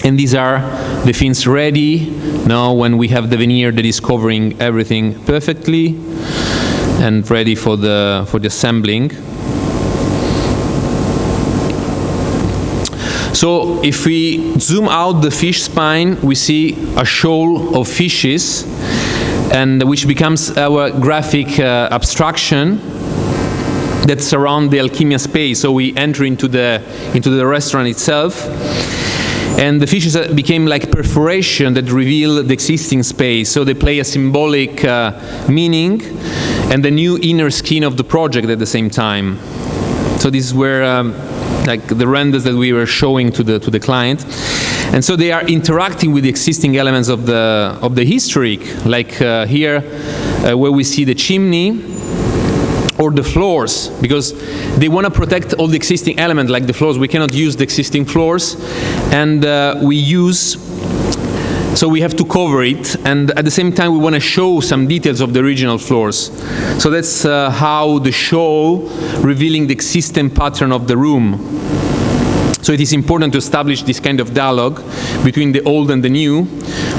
and these are the fins ready now when we have the veneer that is covering everything perfectly and ready for the assembling. So if we zoom out the fish spine, we see a shoal of fishes, and which becomes our graphic abstraction that surround the Alchemia space. So we enter into the restaurant itself, and the fishes became like perforation that reveal the existing space. So they play a symbolic meaning and the new inner skin of the project at the same time. So these were like the renders that we were showing to the client, and so they are interacting with the existing elements of the historic, like here where we see the chimney or the floors, because they want to protect all the existing elements, like the floors. We cannot use the existing floors, and so we have to cover it, and at the same time we want to show some details of the original floors. So that's how the show revealing the existing pattern of the room. So it is important to establish this kind of dialogue between the old and the new,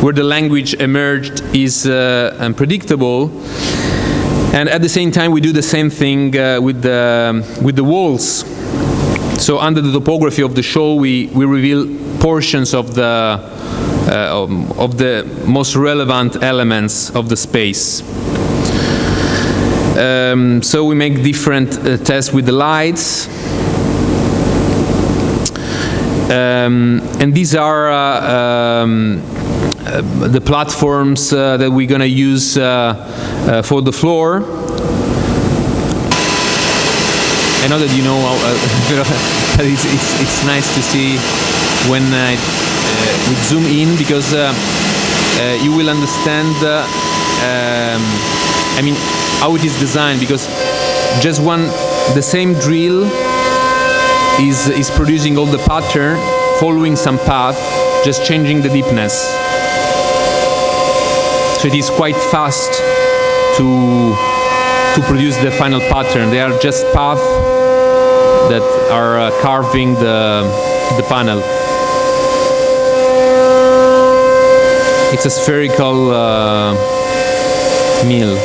where the language emerged is unpredictable, and at the same time we do the same thing with the walls. So under the topography of the show, we reveal portions of the most relevant elements of the space. So we make different tests with the lights. And these are the platforms that we're going to use for the floor. I know that you know how it's nice to see when we zoom in, because you will understand I mean, how it is designed, because just the same drill is producing all the pattern, following some path, just changing the deepness. So it is quite fast to produce the final pattern. They are just paths that are carving the panel. It's a spherical mill.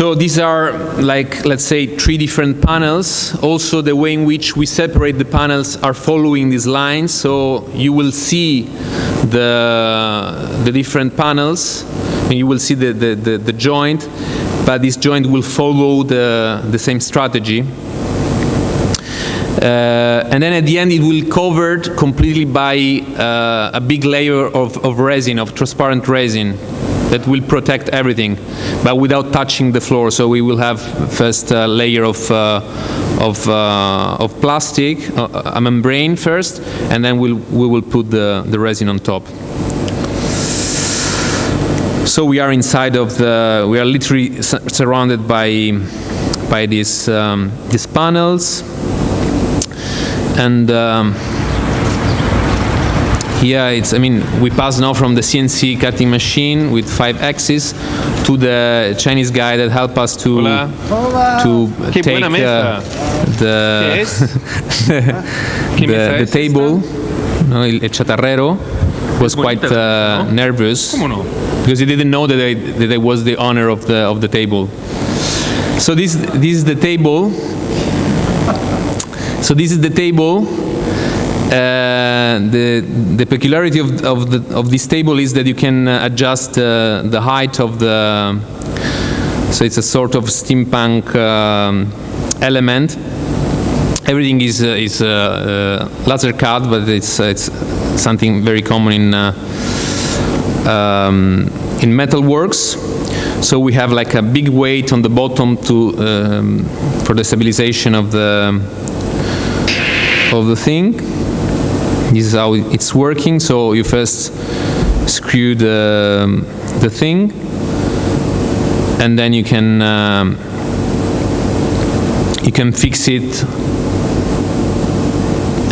So these are, like, let's say, 3 different panels. Also, the way in which we separate the panels are following these lines. So you will see the different panels, and you will see the joint, but this joint will follow the same strategy. And then at the end, it will covered completely by a big layer of resin, of transparent resin, that will protect everything, but without touching the floor. So we will have first a layer of plastic, a membrane first, and then we will put the resin on top. So we are inside of we are literally surrounded by these panels, and here we pass now from the CNC cutting machine with 5 axes to the Chinese guy that helped us to take the table. No, el chatarrero was quite nervous because he didn't know that I was the owner of the table. So this is the table. So this is the table. The peculiarity of this table is that you can adjust the height of the. So it's a sort of steampunk element. Everything is laser cut, but it's something very common in metalworks. So we have like a big weight on the bottom for the stabilization of the thing. This is how it's working. So you first screw the thing, and then you can fix it.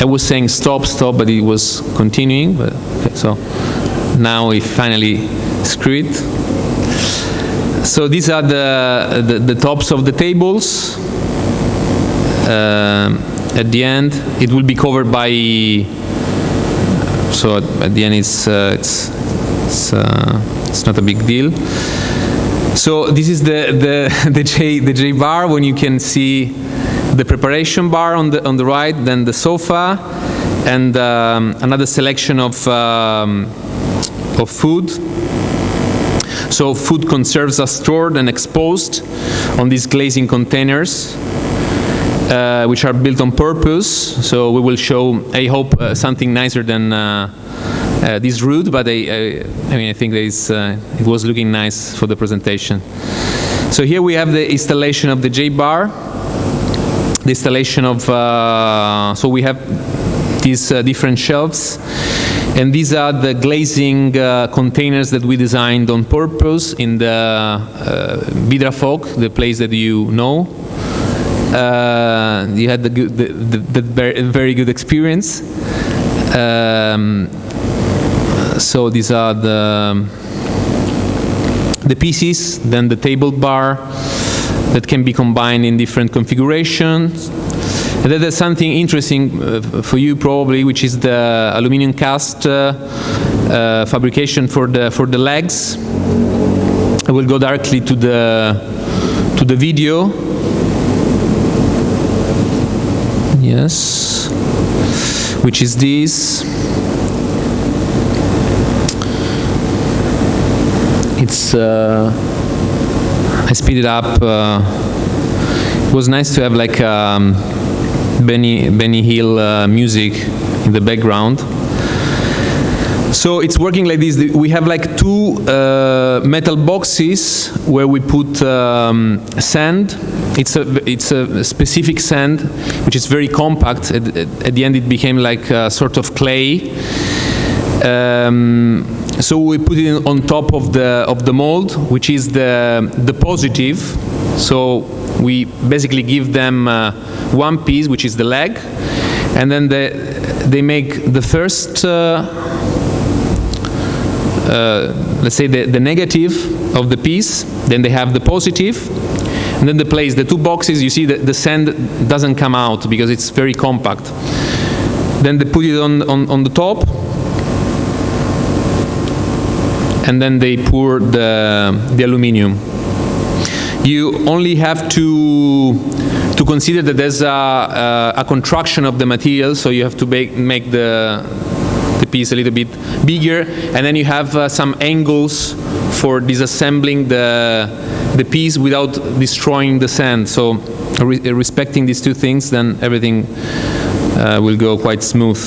I was saying stop, but it was continuing. But okay, so now we finally screw it. So these are the tops of the tables. At the end, it will be covered by. So at the end, it's not a big deal. So this is the J bar, when you can see the preparation bar on the right, then the sofa, and another selection of food. So food conserves are stored and exposed on these glazing containers, which are built on purpose. So we will show, I hope, something nicer than this route, but I think that it was looking nice for the presentation. So here we have the installation of the J-bar, the installation of, so we have these different shelves, and these are the glazing containers that we designed on purpose in the Vidrafok, the place that you know. You had the very good experience. So these are the pieces, then the table bar that can be combined in different configurations. And then there's something interesting for you probably, which is the aluminum cast fabrication for the legs. I will go directly to the video. Yes, which is this. It's I speed it up. It was nice to have like Benny Hill music in the background. So it's working like this. We have like 2 metal boxes where we put sand. It's a specific sand which is very compact. At the end, it became like a sort of clay. So we put it on top of the mold, which is the positive. So we basically give them one piece, which is the leg, and then they make the first, let's say the negative of the piece. Then they have the positive, and then they place the 2 boxes. You see that the sand doesn't come out because it's very compact. Then they put it on the top, and then they pour the aluminium. you only have to consider that there's a contraction of the material, so you have to make the piece a little bit bigger, and then you have some angles for disassembling the piece without destroying the sand. So respecting these two things, then everything will go quite smooth.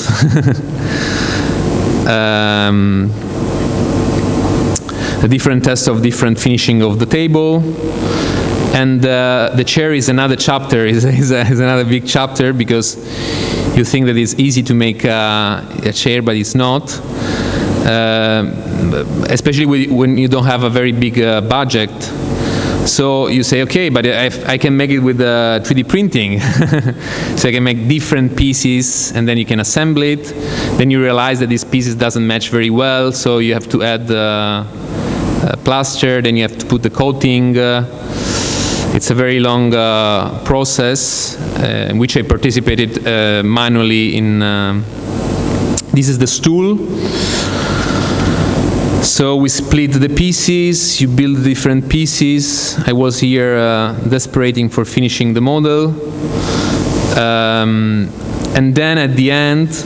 The different tests of different finishing of the table. And the chair is another chapter, is another big chapter, because you think that it's easy to make a chair, but it's not. Especially when you don't have a very big budget. So you say, okay, but I can make it with 3D printing. So I can make different pieces, and then you can assemble it. Then you realize that these pieces doesn't match very well, so you have to add plaster, then you have to put the coating. It's a very long process in which I participated manually in. This is the stool. So we split the pieces, you build different pieces. I was here desperating for finishing the model. And then at the end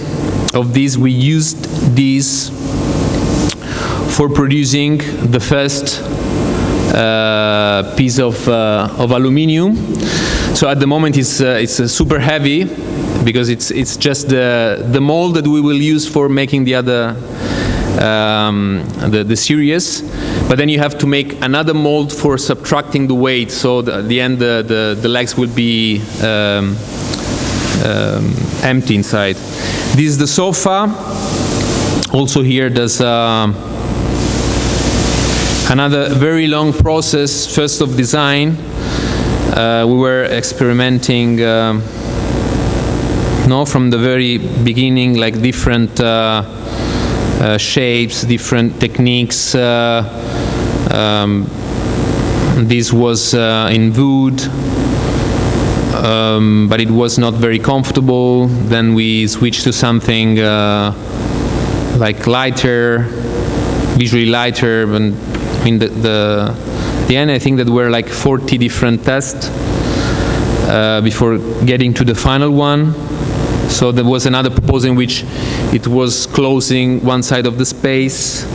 of this, we used this for producing the first piece of aluminium. So at the moment it's super heavy, because it's just the mold that we will use for making the other the series, but then you have to make another mold for subtracting the weight, so at the end the legs will be empty inside. This is the sofa. Also here there's another very long process, first of design. We were experimenting from the very beginning, like different shapes, different techniques. This was in wood, but it was not very comfortable. Then we switched to something like lighter, visually lighter. And in the end, I think that were like 40 different tests before getting to the final one. So there was another proposal in which it was closing one side of the space,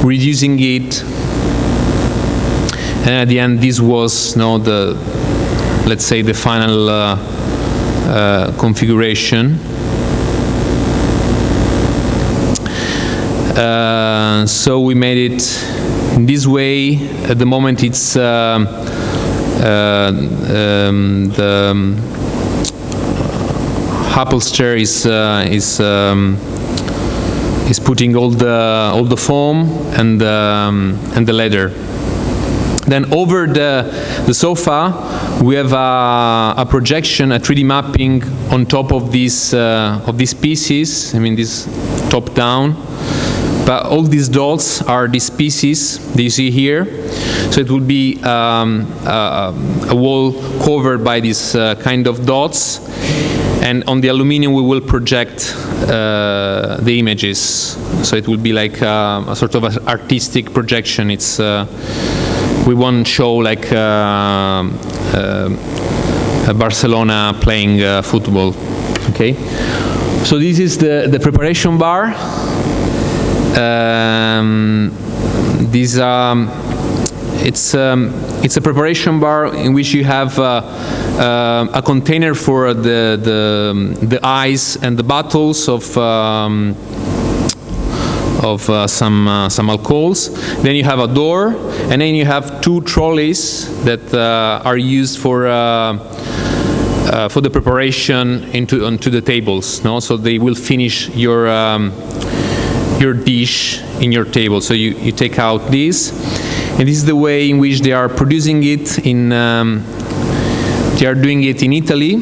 reducing it, and at the end this was let's say the final configuration. So we made it in this way. At the moment it's upholsterer is putting all the foam and the leather. Then over the sofa we have a projection, a 3D mapping on top of these pieces. I mean, this top down. But all these dots are these pieces that you see here. So it will be a wall covered by these kind of dots. And on the aluminium we will project the images. So it will be like a sort of artistic projection. It's we won't show like Barcelona playing football. Okay. So this is the preparation bar. It's a preparation bar in which you have a container for the ice and the bottles of some alcohols. Then you have a door, and then you have two trolleys that are used for the preparation onto the tables. No, so they will finish your dish in your table. So you take out this, and this is the way in which they are producing it in. They are doing it in Italy.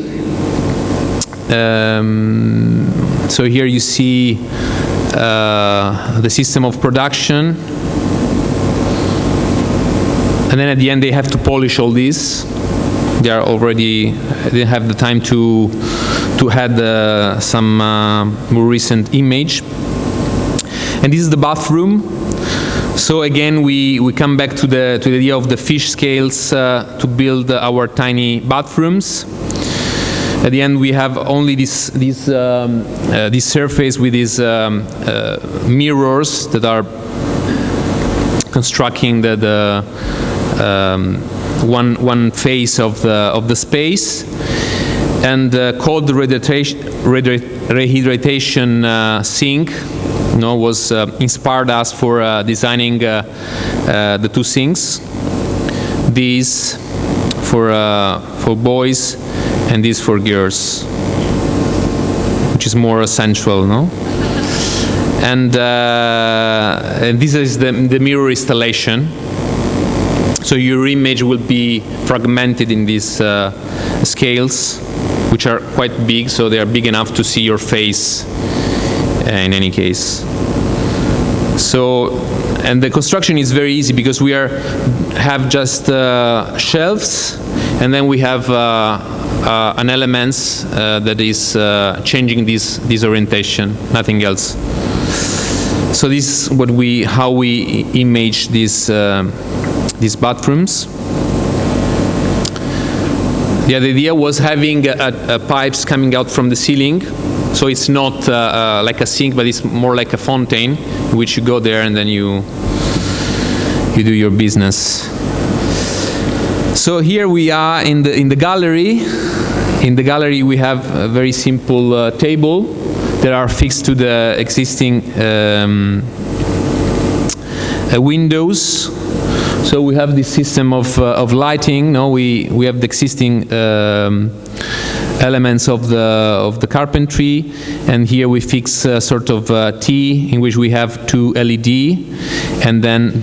So here you see the system of production, and then at the end they have to polish all this. They have the time to add some more recent image. And this is the bathroom. So again, we come back to the idea of the fish scales to build our tiny bathrooms. At the end, we have only this surface with these mirrors that are constructing the one face of the space, and cold rehydratation sink, was inspired us for designing the two sinks. These for boys, and this for girls, which is more sensual, no? And this is the mirror installation. So your image will be fragmented in these scales, which are quite big, so they are big enough to see your face in any case. So, and the construction is very easy because we have just shelves, and then we have an elements that is changing this orientation, nothing else. So this is how we image these bathrooms. Yeah, the idea was having pipes coming out from the ceiling, so it's not like a sink, but it's more like a fountain, in which you go there and then you do your business. So here we are in the gallery. In the gallery we have a very simple table that are fixed to the existing windows. So we have this system of lighting. No, we have the existing elements of the carpentry, and here we fix a sort of T in which we have two LED, and then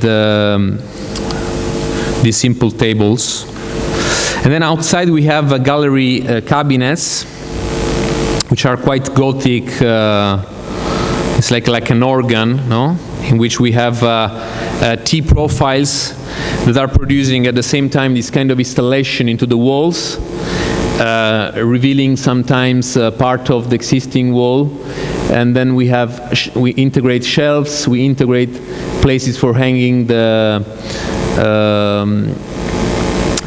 these simple tables. And then outside we have gallery cabinets, which are quite Gothic. It's like an organ, no? In which we have T profiles that are producing at the same time this kind of installation into the walls, revealing sometimes part of the existing wall. And then we integrate shelves, we integrate places for hanging the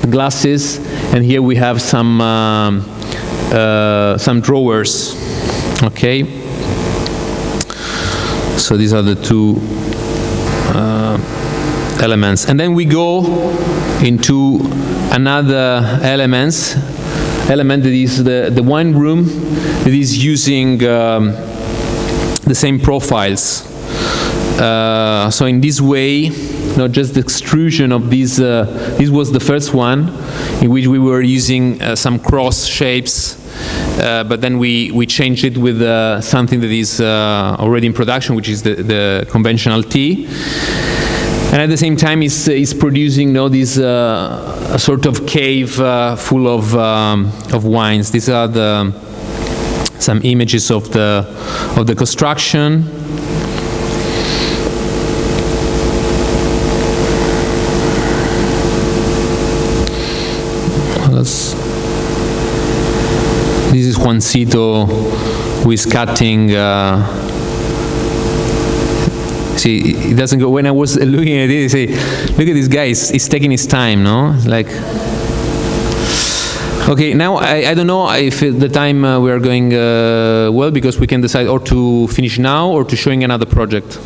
glasses, and here we have some drawers. Okay. So these are the two elements, and then we go into another element that is the wine room, that is using the same profiles. So in this way, not just the extrusion of these, this was the first one, in which we were using some cross shapes, but then we changed it with something that is already in production, which is the conventional T. And at the same time, it's producing this a sort of cave full of wines. These are some images of the construction. This is Juancito who is cutting. See, it doesn't go. When I was looking at it, I say, look at this guy, he's taking his time, no? Like, okay, now I don't know if the time we are going well, because we can decide or to finish now or to showing another project,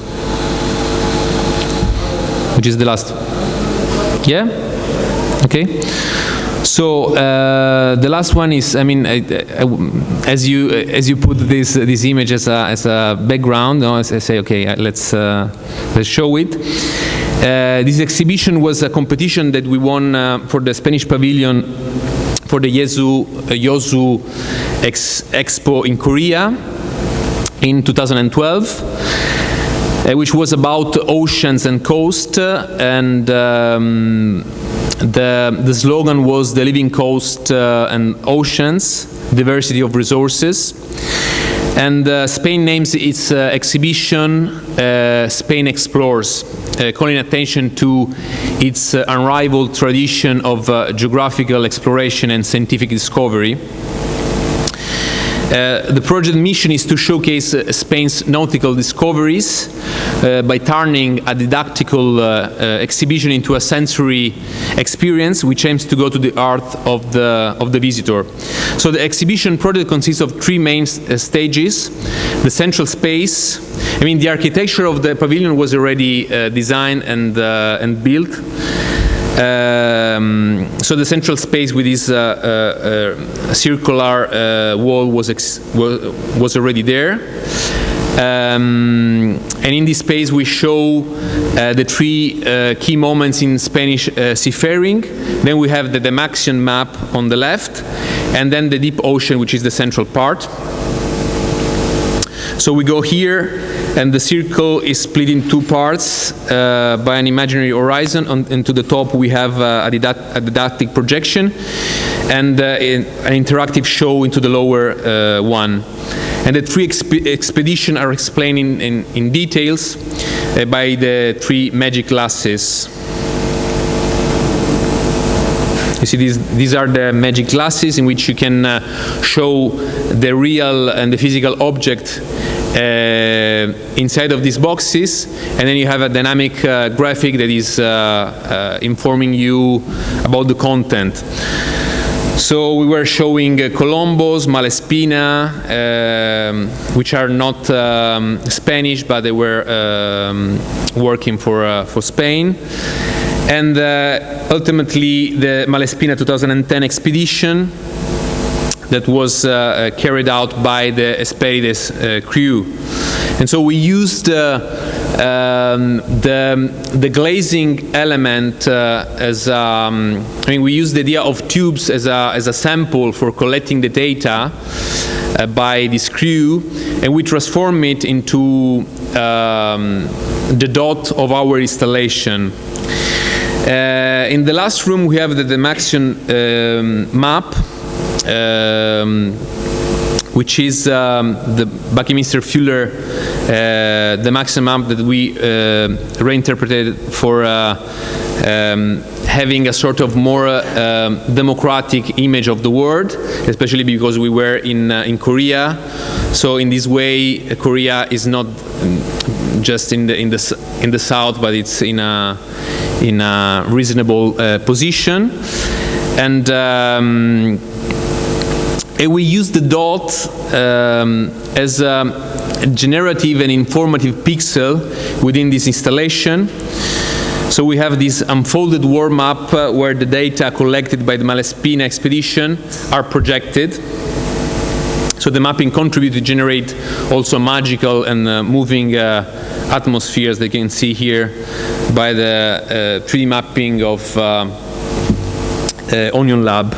which is the last. Yeah? Okay. So the last one is, I mean, as you put this image as a background, I say, okay, let's show it. This exhibition was a competition that we won for the Spanish pavilion for the Yeosu Expo in Korea in 2012. Which was about oceans and coast, and the slogan was "The living coast and oceans, diversity of resources." And Spain names its exhibition Spain Explores, calling attention to its unrivaled tradition of geographical exploration and scientific discovery. The project mission is to showcase Spain's nautical discoveries by turning a didactical exhibition into a sensory experience which aims to go to the heart of the visitor. So the exhibition project consists of three main stages. The central space, I mean the architecture of the pavilion was already designed and built. So the central space with this circular wall was already there. And in this space we show the three key moments in Spanish seafaring. Then we have the MAXXI map on the left, and then the deep ocean, which is the central part. So we go here, and the circle is split in two parts by an imaginary horizon, and to the top we have a didactic projection and an interactive show into the lower one. And the three expeditions are explained in details by the three magic glasses. You see, these are the magic glasses in which you can show the real and the physical object inside of these boxes, and then you have a dynamic graphic that is informing you about the content. So we were showing Colombos, Malespina, which are not Spanish, but they were working for Spain. And ultimately the Malespina 2010 expedition that was carried out by the Hesperides crew. And so we used the glazing element as I mean, we used the idea of tubes as a sample for collecting the data by this crew, and we transform it into the dot of our installation. In the last room we have the MAXXI map, which is the Buckminster Fuller, the MAXXI map that we reinterpreted for having a sort of more democratic image of the world, especially because we were in Korea. So in this way, Korea is not just in the south, but it's in a reasonable position. And we use the dot as a generative and informative pixel within this installation. So we have this unfolded world map where the data collected by the Malespina expedition are projected. So the mapping contributes to generate also magical and moving atmospheres that you can see here by the 3D mapping of Onion Lab.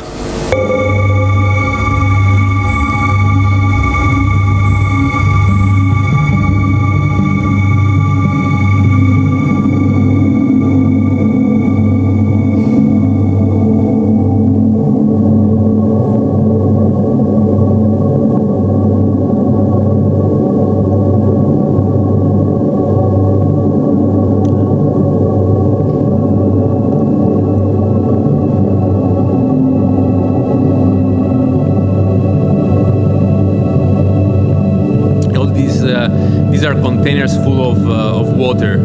Containers full of water.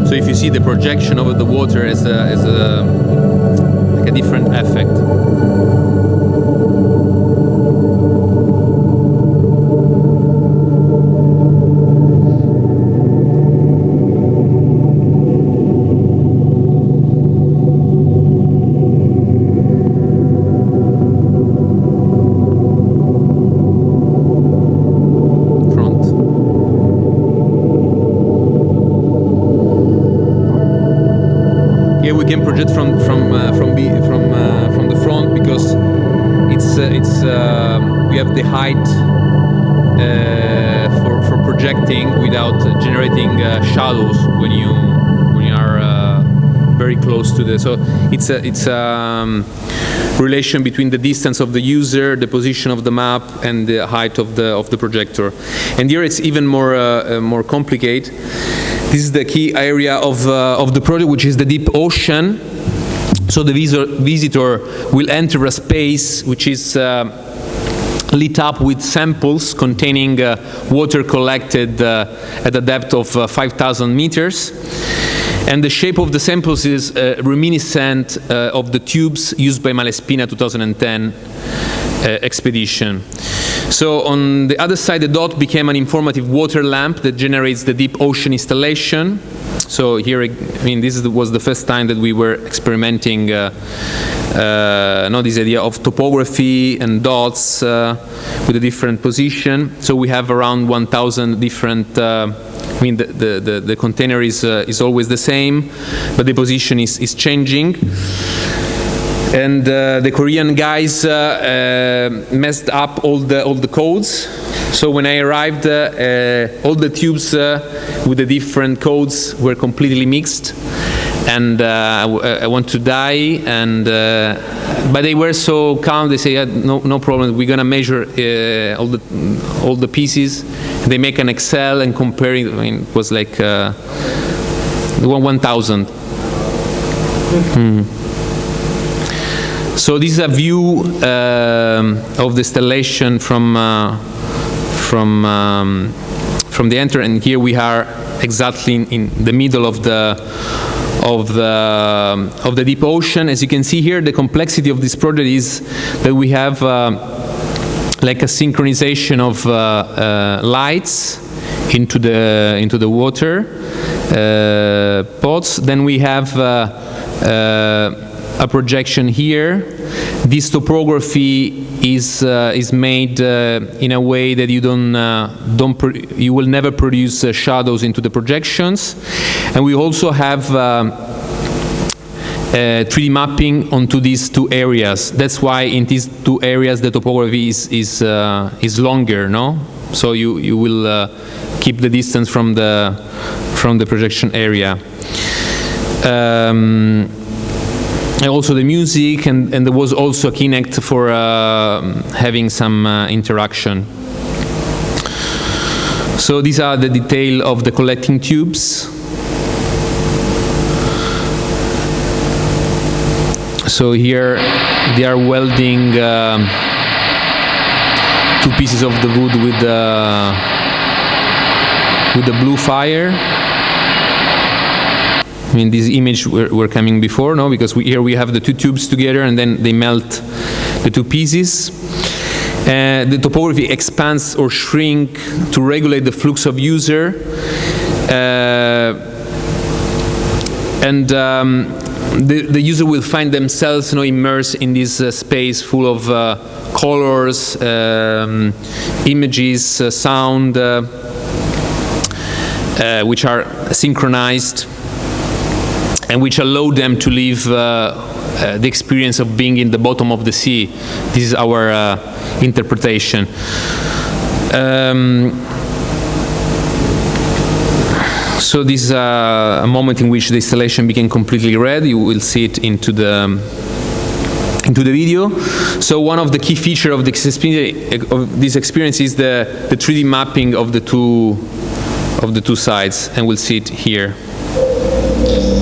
So if you see the projection over the water as like a different effect. We can project from the front because we have the height for projecting without generating shadows when you are very close to the. So it's a relation between the distance of the user, the position of the map, and the height of the projector. And here it's even more complicated. This is the key area of the project, which is the deep ocean. So the visitor will enter a space which is lit up with samples containing water collected at a depth of 5,000 meters. And the shape of the samples is reminiscent of the tubes used by Malespina 2010 expedition. So on the other side, the dot became an informative water lamp that generates the deep ocean installation. So here, I mean, was the first time that we were experimenting this idea of topography and dots with a different position. So we have around 1,000 different. I mean, the container is always the same, but the position is changing. And the Korean guys messed up all the codes. So when I arrived, all the tubes with the different codes were completely mixed, and I want to die. And but they were so calm. They say, no problem. We're gonna measure all the pieces. They make an Excel and comparing. I mean, it was like 1,000. So this is a view of the installation from the entrance, and here we are exactly in the middle of the deep ocean. As you can see here, the complexity of this project is that we have like a synchronization of lights into the water pots. Then we have a projection here. This topography is made in a way that you will never produce shadows into the projections, and we also have 3D mapping onto these two areas. That's why in these two areas the topography is longer, no? So you will keep the distance from the projection area. And also the music, and there was also a Kinect for having some interaction. So these are the detail of the collecting tubes. So here they are welding 2 pieces of the wood with the blue fire. I mean, this image were coming before, no? Because here we have the 2 tubes together, and then they melt the 2 pieces. The topography expands or shrink to regulate the flux of user. The user will find themselves, immersed in this space full of colors, images, sound, which are synchronized, and which allow them to live the experience of being in the bottom of the sea. This is our interpretation. So this is a moment in which the installation became completely red. You will see it into the video. So one of the key features of this experience is the 3D mapping of the two sides, and we'll see it here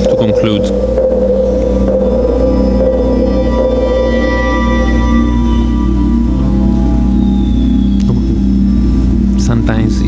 to conclude. Sometimes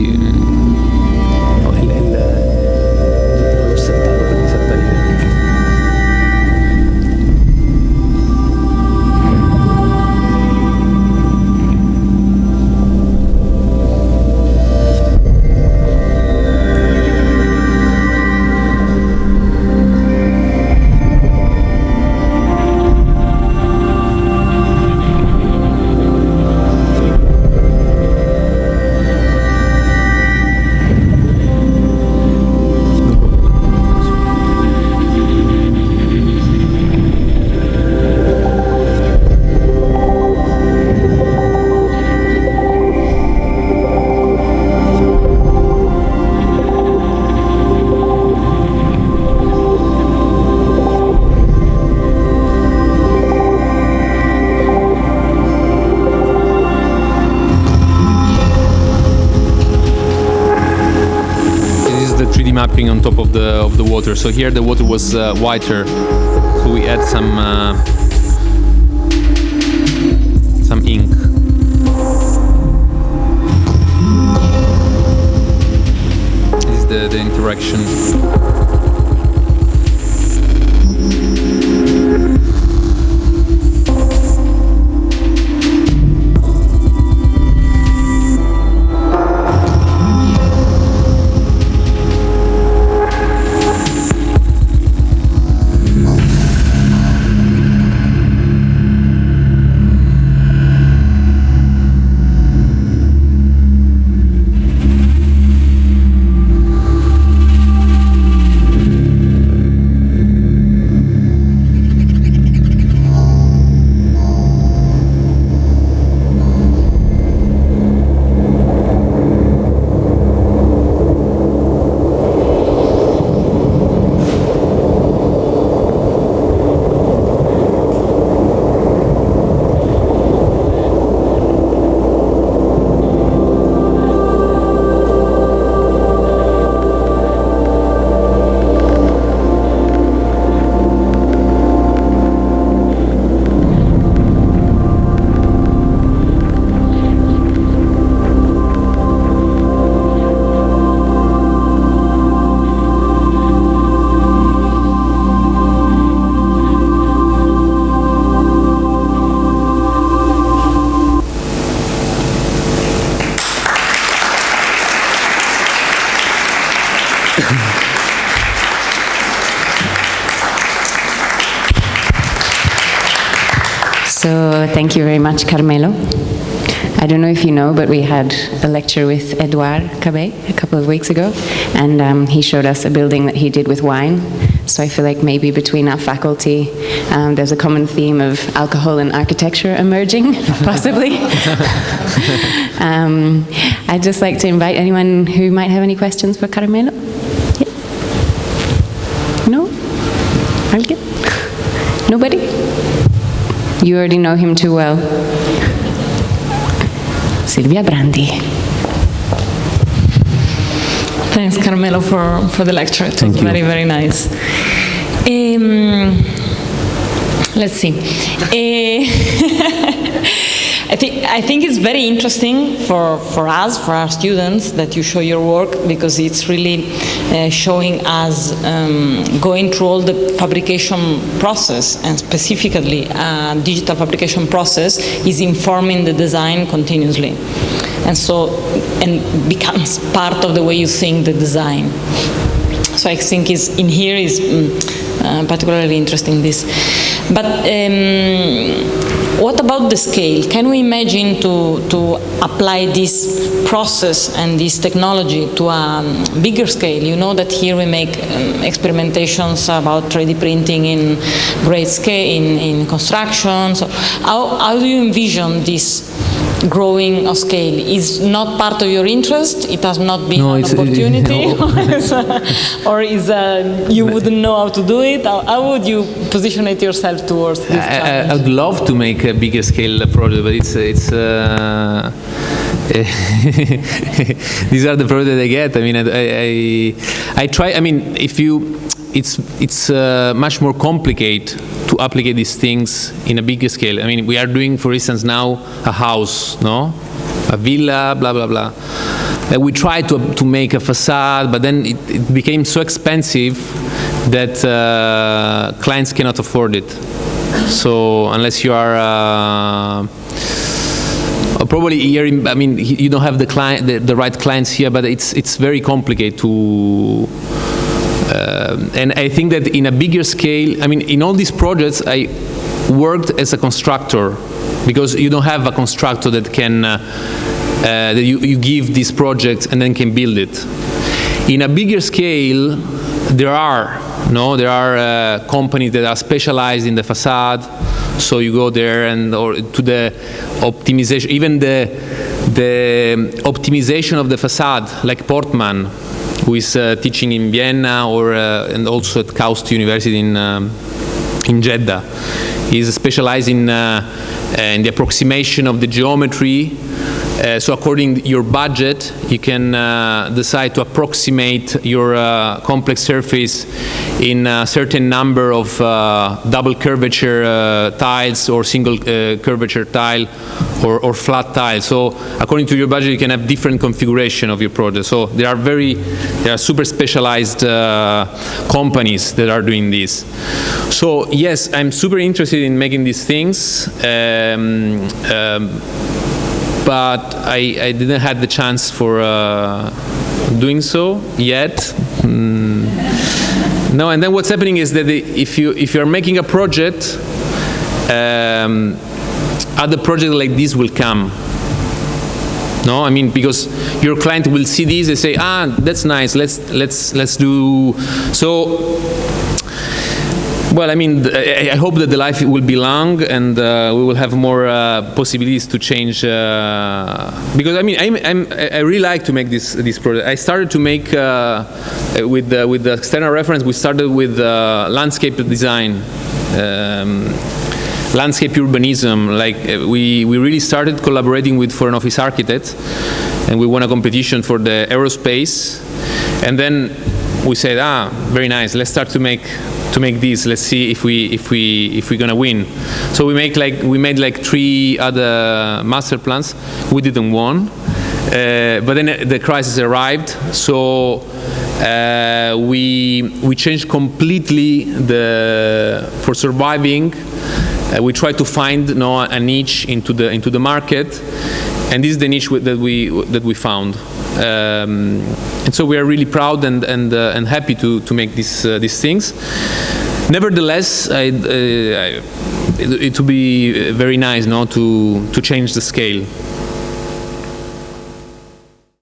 mapping on top of the water. So here the water was whiter, so we add some ink. the interaction. So thank you very much, Carmelo. I don't know if you know, but we had a lecture with Edouard Cabet a couple of weeks ago, and he showed us a building that he did with wine. So I feel like maybe between our faculty, there's a common theme of alcohol and architecture emerging, possibly. I'd just like to invite anyone who might have any questions for Carmelo. Yeah. No? ¿Alguien? Nobody? You already know him too well. Silvia Brandi. Thanks, Carmelo, for the lecture. It was very, very nice. Let's see. I think it's very interesting for us, for our students, that you show your work, because it's really showing us going through all the fabrication process, and specifically digital fabrication process is informing the design continuously. And becomes part of the way you think the design. So I think in here is particularly interesting, this. But what about the scale? Can we imagine to apply this process and this technology to a bigger scale? You know that here we make experimentations about 3D printing in great scale, in construction. So how do you envision this growing of scale? Is not part of your interest? It has not been an opportunity? Or you wouldn't know how to do it? How would you position it yourself towards this challenge? I would love to make a bigger scale project, but it's these are the projects I get. I mean, I try. I mean, it's much more complicated to apply these things in a bigger scale. I mean, we are doing, for instance, now a house, no, a villa, blah blah blah. We tried to make a facade, but then it became so expensive that clients cannot afford it. So unless you are probably here, I mean, you don't have the right clients here, but it's very complicated to. And I think that in a bigger scale, I mean, in all these projects, I worked as a constructor, because you don't have a constructor that can that you give this project and then can build it. In a bigger scale, there are companies that are specialized in the facade. So you go there or to the optimization, even the optimization of the facade, like Portman, who is teaching in Vienna and also at Cardiff University in Jeddah. He's specialized in the approximation of the geometry So according to your budget, you can decide to approximate your complex surface in a certain number of double curvature tiles or single curvature tile or flat tile. So according to your budget, you can have different configuration of your project. So there are super specialized companies that are doing this. So yes, I'm super interested in making these things. But I didn't have the chance for doing so yet. No, and then what's happening is that if you are making a project, other projects like this will come. No, I mean, because your client will see this and say, that's nice. Let's do so. Well, I mean, I hope that the life will be long and we will have more possibilities to change. Because I mean, I really like to make this project. I started to make with the external reference. We started with landscape design, landscape urbanism. Like we really started collaborating with foreign office architects, and we won a competition for the aerospace. And then we said, very nice. Let's start to make this. Let's see if we're gonna win. So we made like 3 other master plans. We didn't win, but then the crisis arrived. So we changed completely for surviving. We tried to find a niche into the market, and this is the niche that we found. And so we are really proud and happy to make these things. Nevertheless, it would be very nice to change the scale.